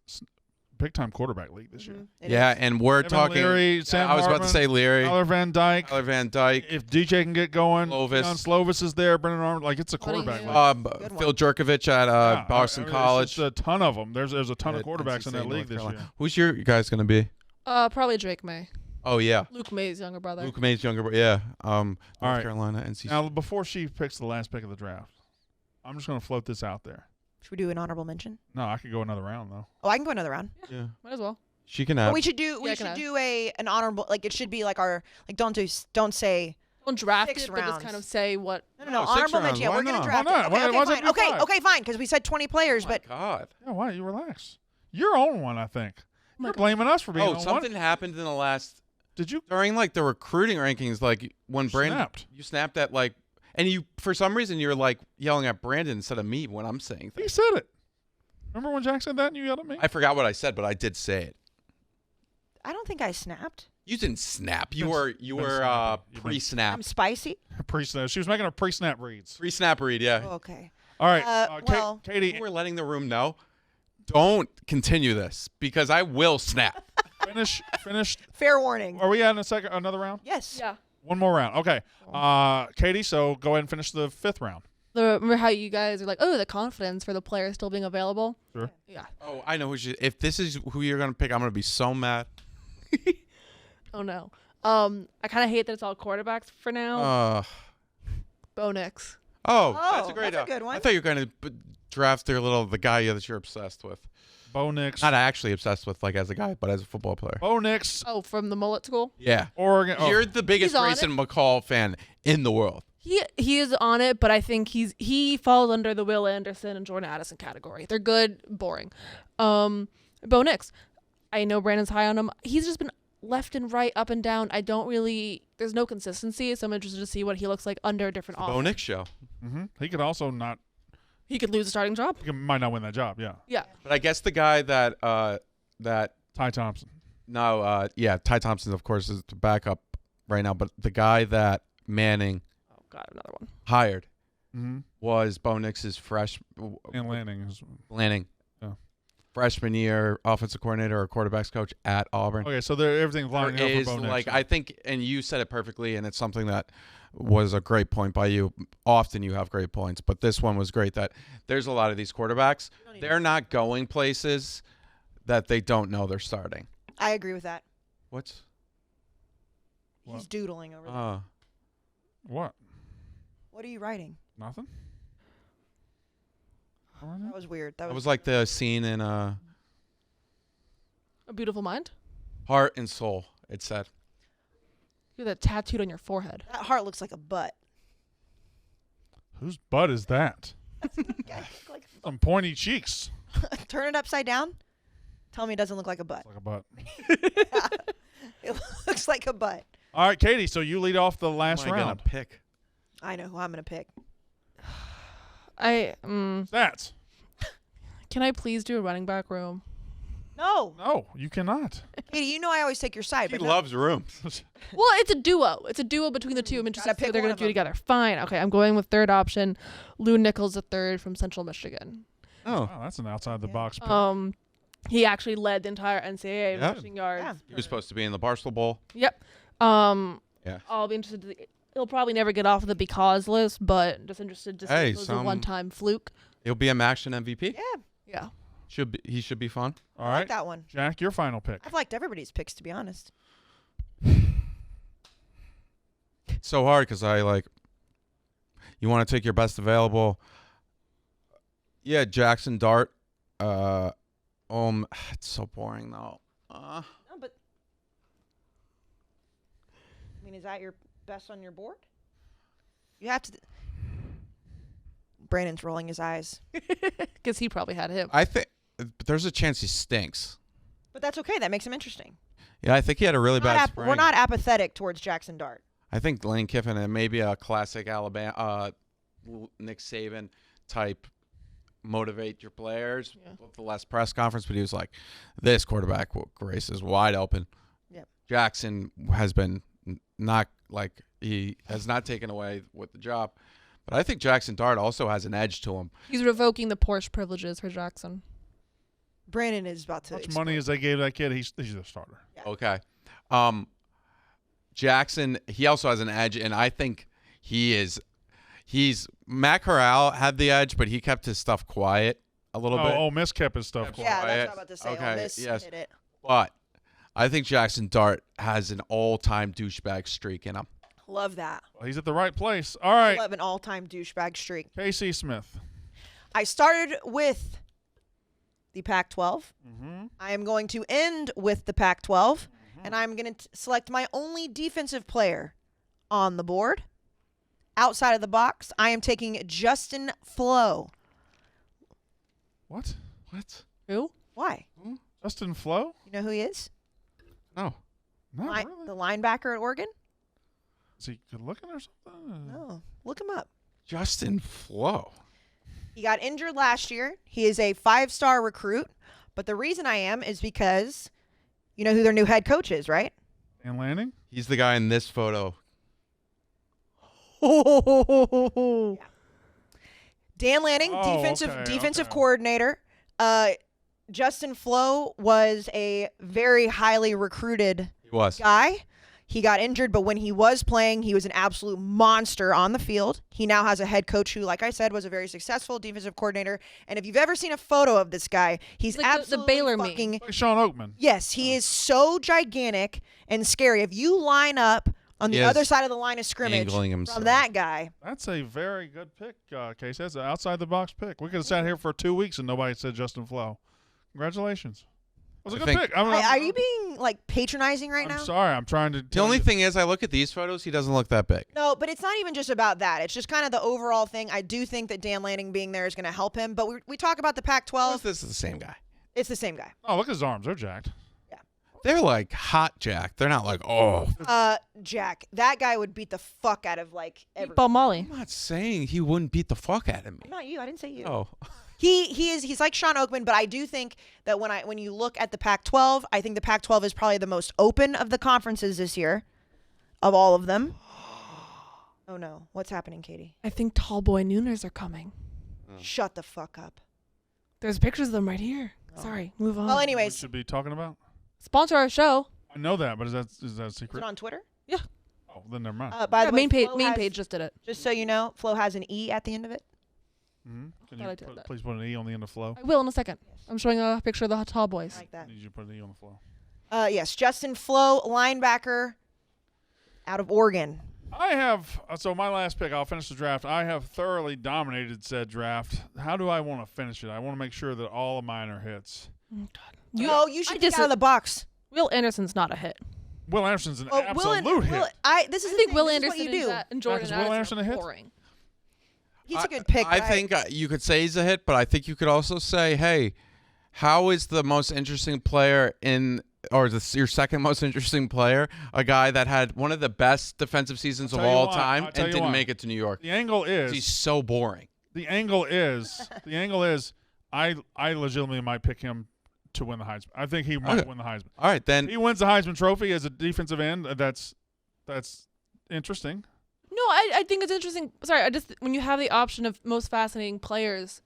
Big-time quarterback league this year. It Yeah, is. and we're Evan talking. Leary, Sam I was about to Hartman, say Leary, Tyler Van Dyke. Tyler Van Dyke, If DJ can get going, Slovis. Deion Slovis is there. Brennan Armstrong. Like, it's a quarterback league. Good one. Phil Jerkovich at Yeah, Boston I mean, College. There's just a ton of them. There's a ton of At quarterbacks NC in that State, league North this Carolina. year. Who's your guys going to be? Probably Drake May. Oh, yeah. Luke May's younger brother. Luke May's younger brother. Yeah. North right. Carolina, NC Now, before she picks the last pick of the draft, I'm just going to float this out there. Should we do an honorable mention? No, I could go another round, though. Oh, I can go another round. Yeah. Might as well. She can But have. we should do I can have. an honorable, like it should be like our, like don't say Don't draft 6 it, but just rounds. kind of say what. no No, 6 honorable rounds. mention. Yeah, Why we're gonna not? draft Why it. not? Why Okay, does it have to be fine. 5? Okay, fine, because we said 20 players, Oh, my but God. Yeah, why? You relax. You're on one, I think. You're blaming us for being on Something one. happened in the last Did you? during like the recruiting rankings, like when Brandon Snapped. you snapped at like, and you for some reason you're like yelling at Brandon instead of me when I'm saying He things. said it. Remember when Jack said that and you yelled at me? I forgot what I said, but I did say it. I don't think I snapped. You didn't snap. You Been- were been snapping. You've been- pre-snap. I'm spicy. Pre-snap. She was making her pre-snap reads. Pre-snap read, yeah. Oh, okay. All right. well- Katie, We're letting the room know. Don't continue this because I will snap. finish. Fair warning. Are we at another round? Yes. Yeah. One more round. Okay. Katie, so go ahead and finish the 5th round. Remember how you guys are like, oh, the confidence for the player still being available? Sure. Yeah. Oh, I know if this is who you're gonna pick, I'm gonna be so mad. Oh, no. I kind of hate that it's all quarterbacks for now. Bo Nix. That's a great that's a good one. I thought you were gonna draft the guy that you're obsessed with. Bo Nix. Not actually obsessed with, like as a guy, but as a football player. Bo Nix, Oh, from the mullet school? Yeah. Oregon. Oh, You're the biggest He's on Grayson McCall fan in the world. He is on it, but I think he falls under the Will Anderson and Jordan Addison category. They're good, boring. Bo Nix. I know Brandon's high on him. He's just been left and right, up and down. There's no consistency, so I'm interested to see what he looks like under a different Bo offense. Nix show. he could also not. He could lose a starting job. Might not win that job. Yeah. Yeah. But I guess the guy that Ty Thompson. Ty Thompson of course is the backup right now, but the guy that Manning Oh, God, another one. hired Mm-hmm. was Bo Nix's And Lanning is. Lanning. Yeah. Freshman year offensive coordinator or quarterbacks coach at Auburn. Okay, so everything's lining up Is for Bo Nix. like I think, and you said it perfectly, and it's something that was a great point by you. Often you have great points, but this one was great. That there's a lot of these quarterbacks, they're not going places that they don't know they're starting. I agree with that. What's? He's What? doodling over there. What? What are you writing? Nothing. That was weird. That was like the scene in A Beautiful Mind? Heart and Soul. It said. You have that tattooed on your forehead. that heart looks like a butt. Whose butt is that? Like, Some pointy cheeks. turn it upside down. Tell me it doesn't look like a butt. It's like a butt. It looks like a butt. All right, Katie. So you lead off the last Who am I gonna round. pick? I know who I'm gonna pick. Stats. Can I please do a running back room? No, you cannot. Katie, you know I always take your side. He but loves rooms. Well, it's a duo. It's a duo between the two. I'm interested Gotta to see what pick they're one going of to do them. together. Fine. Okay, I'm going with third option. Lou Nichols III from Central Michigan. Oh, Wow, that's an outside the box pick. He actually led the entire NCAA Yeah. rushing yards. Yeah. he was supposed to be in the Barstool Bowl. Yep. Yeah. I'll be interested to he'll probably never get off of the because list, but just interested to see Hey, if it was a some- one-time fluke. He'll be a Action MVP. Yeah, Yeah. He should be fun. All I right, like that one. Jack, your final pick. I've liked everybody's picks, to be honest. It's so hard because you want to take your best available. Yeah, Jackson Dart. It's so boring though. No, but I mean, is that your best on your board? You have to. Brandon's rolling his eyes, Because he probably had him. I think there's a chance he stinks. but that's okay. That makes him interesting. Yeah, I think he had a really bad spring. We're not apathetic towards Jackson Dart. I think Lane Kiffin and maybe a classic Alabama, Nick Saban type motivate your players with the less press conference. But he was like, this quarterback race is wide open. Yep. Jackson has been not like he has not taken away with the job. But I think Jackson Dart also has an edge to him. He's revoking the Porsche privileges for Jackson. Brandon is about to. How much explode. money as they gave that kid? He's the starter. Yeah. Okay. Jackson, he also has an edge, and I think he's Matt Corral had the edge, but he kept his stuff quiet a little bit. Oh, Miss kept his stuff quiet. Yeah, quiet. that's what I'm about to say. Okay, Ole Miss yes. hit it. But I think Jackson Dart has an all-time douchebag streak in him. Love that. Well, he's at the right place. All right, Love an all-time douchebag streak. Kayce Smith. I started with the Pac-12. Mm-hmm. I am going to end with the Pac-12, and I'm going to select my only defensive player on the board. Outside of the box, I am taking Justin Flo. What? Who? Why? Justin Flo? You know who he is? No. Not really. The linebacker at Oregon? Is he good looking or something? No. Look him up. Justin Flo. He got injured last year. He is a 5-star recruit. But the reason I am is because you know who their new head coach is, right? Dan Lanning? He's the guy in this photo. Dan Lanning, Oh, defensive okay. coordinator. Justin Flo was a very highly recruited He was. guy. He got injured, but when he was playing, he was an absolute monster on the field. He now has a head coach who, like I said, was a very successful defensive coordinator. And if you've ever seen a photo of this guy, he's Like the absolutely Baylor meme. fucking Like Sean Oakman. yes. He is so gigantic and scary. If you line up on the He is other side of the line of scrimmage angling himself. from that guy, That's a very good pick, Kayce. That's an outside the box pick. We could have sat here for 2 weeks and nobody said Justin Flo. Congratulations. It was a I good think- pick. are you being like patronizing right I'm now? sorry. I'm trying to. The only thing is, I look at these photos, he doesn't look that big. No, but it's not even just about that. It's just kind of the overall thing. I do think that Dan Lanning being there is going to help him. But we talk about the Pac-12. This is the same guy. It's the same guy. Oh, look at his arms. They're jacked. They're like hot Jack. They're not like, oh. Jack, that guy would beat the fuck out of like every. Meatball Molly. I'm not saying he wouldn't beat the fuck out of me. Not you. I didn't say you. Oh. He's like Sean Oakman, but I do think that when you look at the Pac-12, I think the Pac-12 is probably the most open of the conferences this year, of all of them. Oh no, what's happening, Katie? I think Tall Boy Nooners are coming. Shut the fuck up. There's pictures of them right here. Sorry, move on. Well, We anyways, should be talking about. Sponsor our show. I know that, but is that a is it secret? on Twitter? Oh, then never mind. By Yeah, the way, main page. Flo Main has- page just did it. Just so you know, Flo has an E at the end of it. Can thought you I did that. please put an E on the end of Flo? I will in a second. I'm showing a picture of the Tall Boys. I like that. Need you to put an E on the Flo. Yes, Justin Flo, linebacker out of Oregon. I have so my last pick. I'll finish the draft. I have thoroughly dominated said draft. How do I want to finish it? I want to make sure that all of mine are hits. Oh, God. You should get out of the box. Will Anderson's not a hit. Will Anderson's an Oh, absolute hit. This is I the think thing. Will This is Anderson what you do. and Jordan is Will Anderson Addison a are hit? boring. He's a good pick. I but think you could say he's a hit, but I think you could also say, hey, how is the most interesting player your second most interesting player, a guy that had one of the best defensive seasons of I'll tell you all what, time I'll tell and you didn't what. make it to New York? The angle is He's so boring. the angle is I legitimately might pick him to win the Heisman. I think he might win the Heisman. All right, then. If he wins the Heisman Trophy as a defensive end, that's interesting. No, I think it's interesting. Sorry, when you have the option of most fascinating players,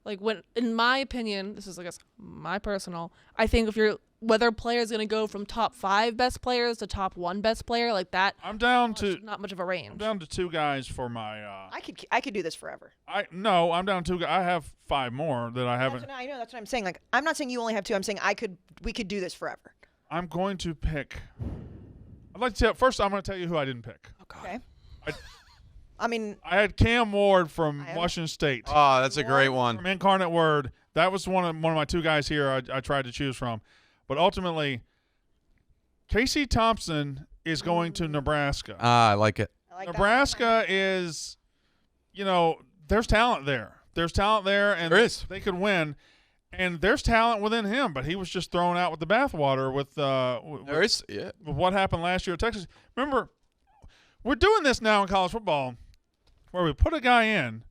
like when, in my opinion, this is I guess my personal, I think whether a player is going to go from top 5 best players to top 1 best player, like that. I'm down to not much of a range. I'm down to 2 guys for my. I could do this forever. I'm down to 2 guys. I have 5 more that I haven't. I know. That's what I'm saying. Like, I'm not saying you only have 2. I'm saying we could do this forever. I'm going to pick. I'd like to tell. First, I'm going to tell you who I didn't pick. Okay. I had Cam Ward from Washington State. Oh, that's a great one. From Incarnate Word. That was one of my 2 guys here I tried to choose from. But ultimately, Kayce Thompson is going to Nebraska. I like it. Nebraska is, there's talent there. There's talent there, and There is. They could win. And there's talent within him, but he was just thrown out with the bathwater with what happened last year at Texas. Remember, we're doing this now in college football where we put a guy in,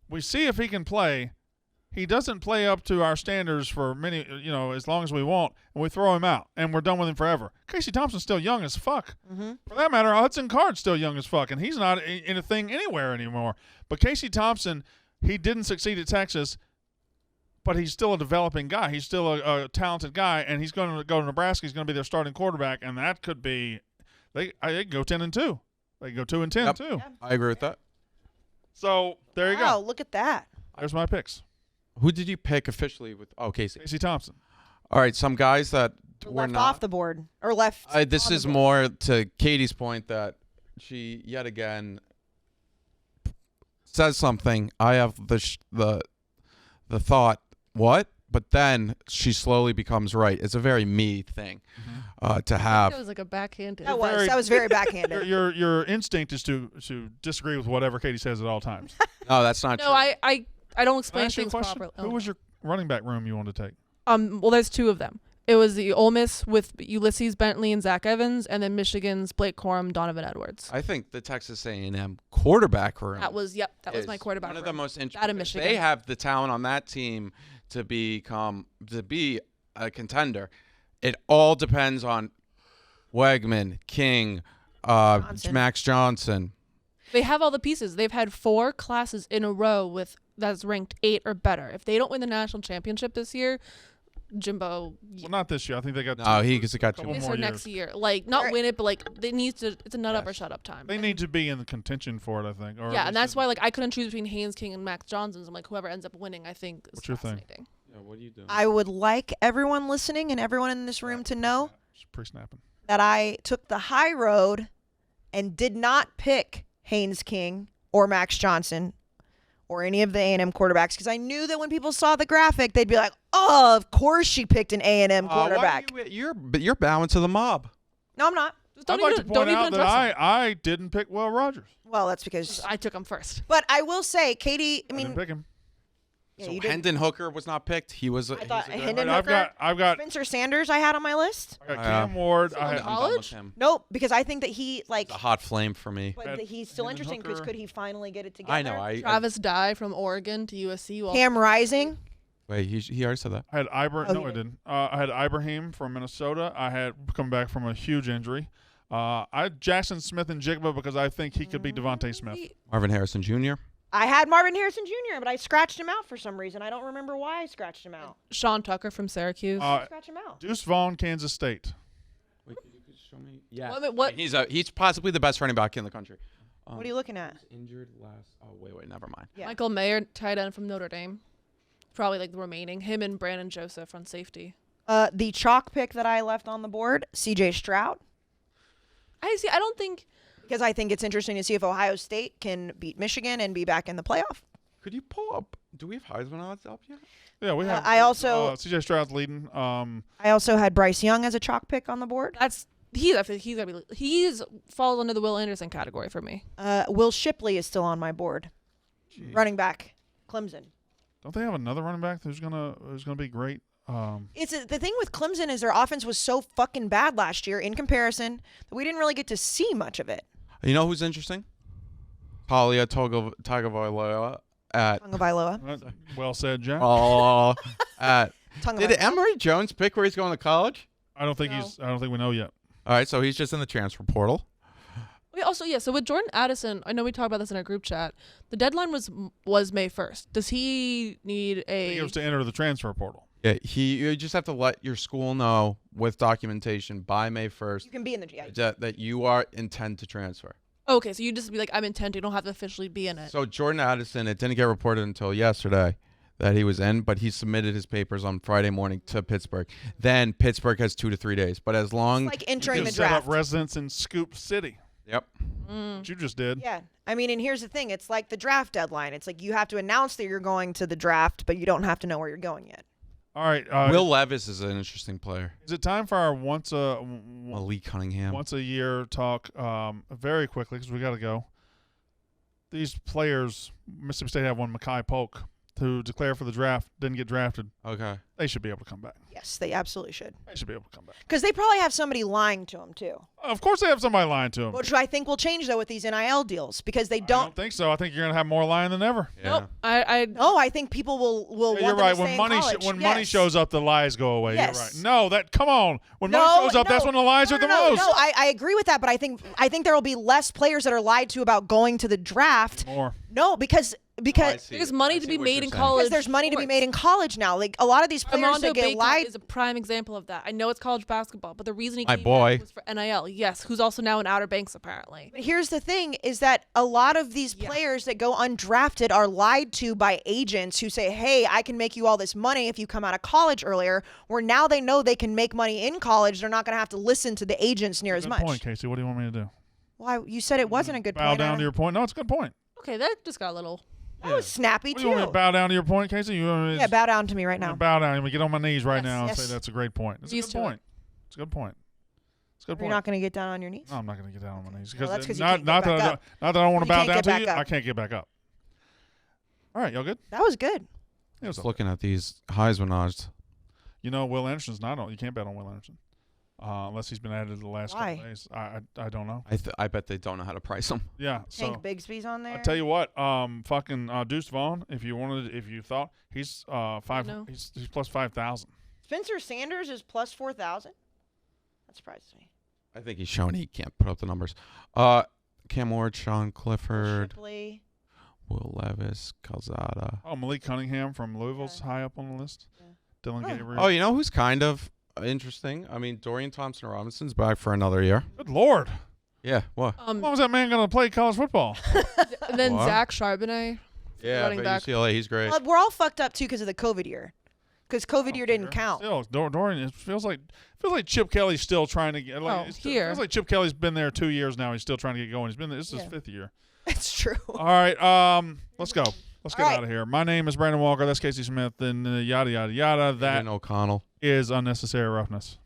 we see if he can play. He doesn't play up to our standards for many, as long as we want, and we throw him out, and we're done with him forever. Kayce Thompson's still young as fuck. Mm-hmm. For that matter, Hudson Card's still young as fuck, and he's not in a thing anywhere anymore. But Kayce Thompson, he didn't succeed at Texas, but he's still a developing guy. He's still a talented guy, and he's going to go to Nebraska. He's going to be their starting quarterback, and that could be they can go 10-2. They can go 2-10 too. Yeah. I agree with that. So there you go. Wow, look at that. There's my picks. Who did you pick officially with? Oh, Kayce. Kayce Thompson. All right, some guys that were Left not off the board or left. This on is the board. more to Katie's point that she yet again says something. I have the thought, what? But then she slowly becomes right. It's a very me thing to have. It was like a backhanded. That was very backhanded. Your instinct is to disagree with whatever Katie says at all times. No, that's not true. No, I don't Can I explain ask you a things question? properly. Who was your running back room you wanted to take? Well, there's 2 of them. It was the Ole Miss with Ulysses Bentley and Zach Evans, and then Michigan's Blake Corum, Donovan Edwards. I think the Texas A&M quarterback room. That was my quarterback. One of room. the most Out of interesting. Michigan. They have the talent on that team to be a contender. It all depends on Wegman, King, Max Johnson. They have all the pieces. They've had 4 classes in a row that's ranked 8 or better. If they don't win the national championship this year, Jimbo. Well, not this year. I think they got. No, he got 2 couple more. This more or years. next year. Like, not win it, but like it's a nut up or shut up time. They need to be in the contention for it, I think. Or Yeah, and that's why I couldn't choose between Haynes King and Max Johnson. I'm like, whoever ends up winning, I think is What's your thing? fascinating. Yeah, what are you doing? I would like everyone listening and everyone in this room to know Just pre-snapping. that I took the high road and did not pick Haynes King or Max Johnson or any of the A&M quarterbacks because I knew that when people saw the graphic, they'd be like, "Oh, of course she picked an A&M quarterback." You're bowing to the mob. No, I'm not. Just don't I'd like to even, point don't even out that address him. I didn't pick Will Rogers. Well, that's because. I took him first. But I will say, Katie. I I didn't mean, pick him. yeah, So you didn't. Hendon Hooker was not picked. He was. I thought he's a good- Hendon I've Hooker. got Spencer Sanders. I had on my list. Cam Ward. I on had, the I'm done with college? him. Nope, because I think that he like. It's a hot flame for me. But Had that he's still Hendon interesting because Hooker. could he finally get it together? I know. Travis Dye from Oregon to USC. Well, Cam Rising. Wait, he already said that. I had Oh, No, you I did. didn't. I had Ibrahim from Minnesota. I had come back from a huge injury. I had Jackson Smith and Jigba because I think he could be Devontae Smith. Marvin Harrison Jr. I had Marvin Harrison Jr., but I scratched him out for some reason. I don't remember why I scratched him out. Sean Tucker from Syracuse. Scratch him out. Deuce Vaughn, Kansas State. Wait, could you show me? Yeah. What? He's possibly the best running back in the country. What are you looking at? Injured last. Oh wait, never mind. Yeah. Michael Mayer, tight end from Notre Dame. Probably like the remaining. Him and Brandon Joseph on safety. The chalk pick that I left on the board, C.J. Stroud, I don't think. because I think it's interesting to see if Ohio State can beat Michigan and be back in the playoff. Could you pull up? Do we have Heisman odds up yet? Yeah, we have. I also- C.J. Stroud's leading. I also had Bryce Young as a chalk pick on the board. He's falls under the Will Anderson category for me. Will Shipley is still on my board. Running back, Clemson. Don't they have another running back who's gonna be great? The thing with Clemson is their offense was so fucking bad last year in comparison that we didn't really get to see much of it. You know who's interesting? Talia Tagovailoa at Tagovailoa. Well said, Jack. at tongue. Did Emory Jones pick where he's going to college? I don't think No. I don't think we know yet. All right, so he's just in the transfer portal. Also, yeah. So with Jordan Addison, I know we talked about this in our group chat. The deadline was May 1st. Does he need I think it was to enter the transfer portal. Yeah, you just have to let your school know with documentation by May 1st You can be in the GI. that you are intend to transfer. Okay, so you just be like, I'm intent. You don't have to officially be in it. So Jordan Addison, it didn't get reported until yesterday that he was in, but he submitted his papers on Friday morning to Pittsburgh. Then Pittsburgh has 2 to 3 days. But as long It's like entering You the can set up draft. residence in Scoop City, Yep. which you just did. Yeah. I mean, and here's the thing. It's like the draft deadline. It's like you have to announce that you're going to the draft, but you don't have to know where you're going yet. All right. Will Levis is an interesting player. Is it time for our once Malik Cunningham. a year talk? Very quickly because we got to go. These players, Mississippi State have one, Mekhi Polk, to declare for the draft, didn't get drafted. Okay. They should be able to come back. Yes, they absolutely should. They should be able to come back. Because they probably have somebody lying to them, too. Of course, they have somebody lying to them. Which I think will change, though, with these NIL deals. Because they I don't. don't think so. I think you're gonna have more lying than ever. Yeah. Nope. I No, I think people will Yeah, want you're them right. to stay When in money college. money Yes. shows up, the lies go away. Yes. You're right. No, come on. When No, money shows up, that's no. when the lies No, are the no, most. No, I agree with that, but I think there will be less players that are lied to about going to the draft. More. No, because there's money to be made in college. because there's money to be made in college now. Like a lot of these players Armando that get Bacot lied. is a prime example of that. I know it's college basketball, but the reason he My came boy. back was for NIL. Yes, who's also now in Outer Banks apparently. But here's the thing: is that a lot of these players that go undrafted are lied to by agents who say, "Hey, I can make you all this money if you come out of college earlier." Where now they know they can make money in college, they're not going to have to listen to the agents near as Good much. point, Kayce. What do you want me to do? Well, you said it wasn't a good Bow point. down Adam. to your point. No, it's a good point. Okay, that just got a little. That was snappy What do you want me too. to bow down to your point, Kayce? You want me to Yeah, bow down to me right now. bow down. I'm gonna get on my knees right Yes, now and yes. say that's a great point. It's a Used good to it. point. It's a good point. It's a good You're point. not going to get down on your knees. No, I'm not going to get down on my knees Well, that's 'cause you not can't get not that back I don't, up. not that I don't want to You bow can't down get to back you. up. I can't get back up. All right, y'all good? That was good. It was Just looking at these Heisman odds. You know, Will Anderson's not on. You can't bet on Will Anderson unless he's been added the last Why? couple days. I don't know. I bet they don't know how to price them. Yeah. So Tank Bigsby's on there. I tell you what, fucking Deuce Vaughn. If you thought he's No. he's plus 5,000. Spencer Sanders is plus 4,000. That surprises me. I think he's showing he can't put up the numbers. Cam Ward, Sean Clifford, Shipley. Will Levis, Calzada. Oh, Malik Cunningham from Louisville's high up on the list. Yeah. Dylan Oh. Gabriel. Oh, you know who's kind of interesting? I mean, Dorian Thompson-Robinson's back for another year. Good Lord. Yeah, what? When was that man going to play college football? And then What? Zach Charbonnet. Yeah, running but back. UCLA, he's great. Well, we're all fucked up too because of the COVID year. Because COVID year didn't count. Still, Dorian. It feels like Chip Kelly's still trying to get. Like, Oh, it here. feels like Chip Kelly's been there 2 years now. He's still trying to get going. He's been there. This is his Yeah. 5th year. It's true. All right. Let's go. Let's get All right. out of here. My name is Brandon Walker. That's Kayce Smith. And yada yada yada. That Ian O'Connell. is unnecessary roughness.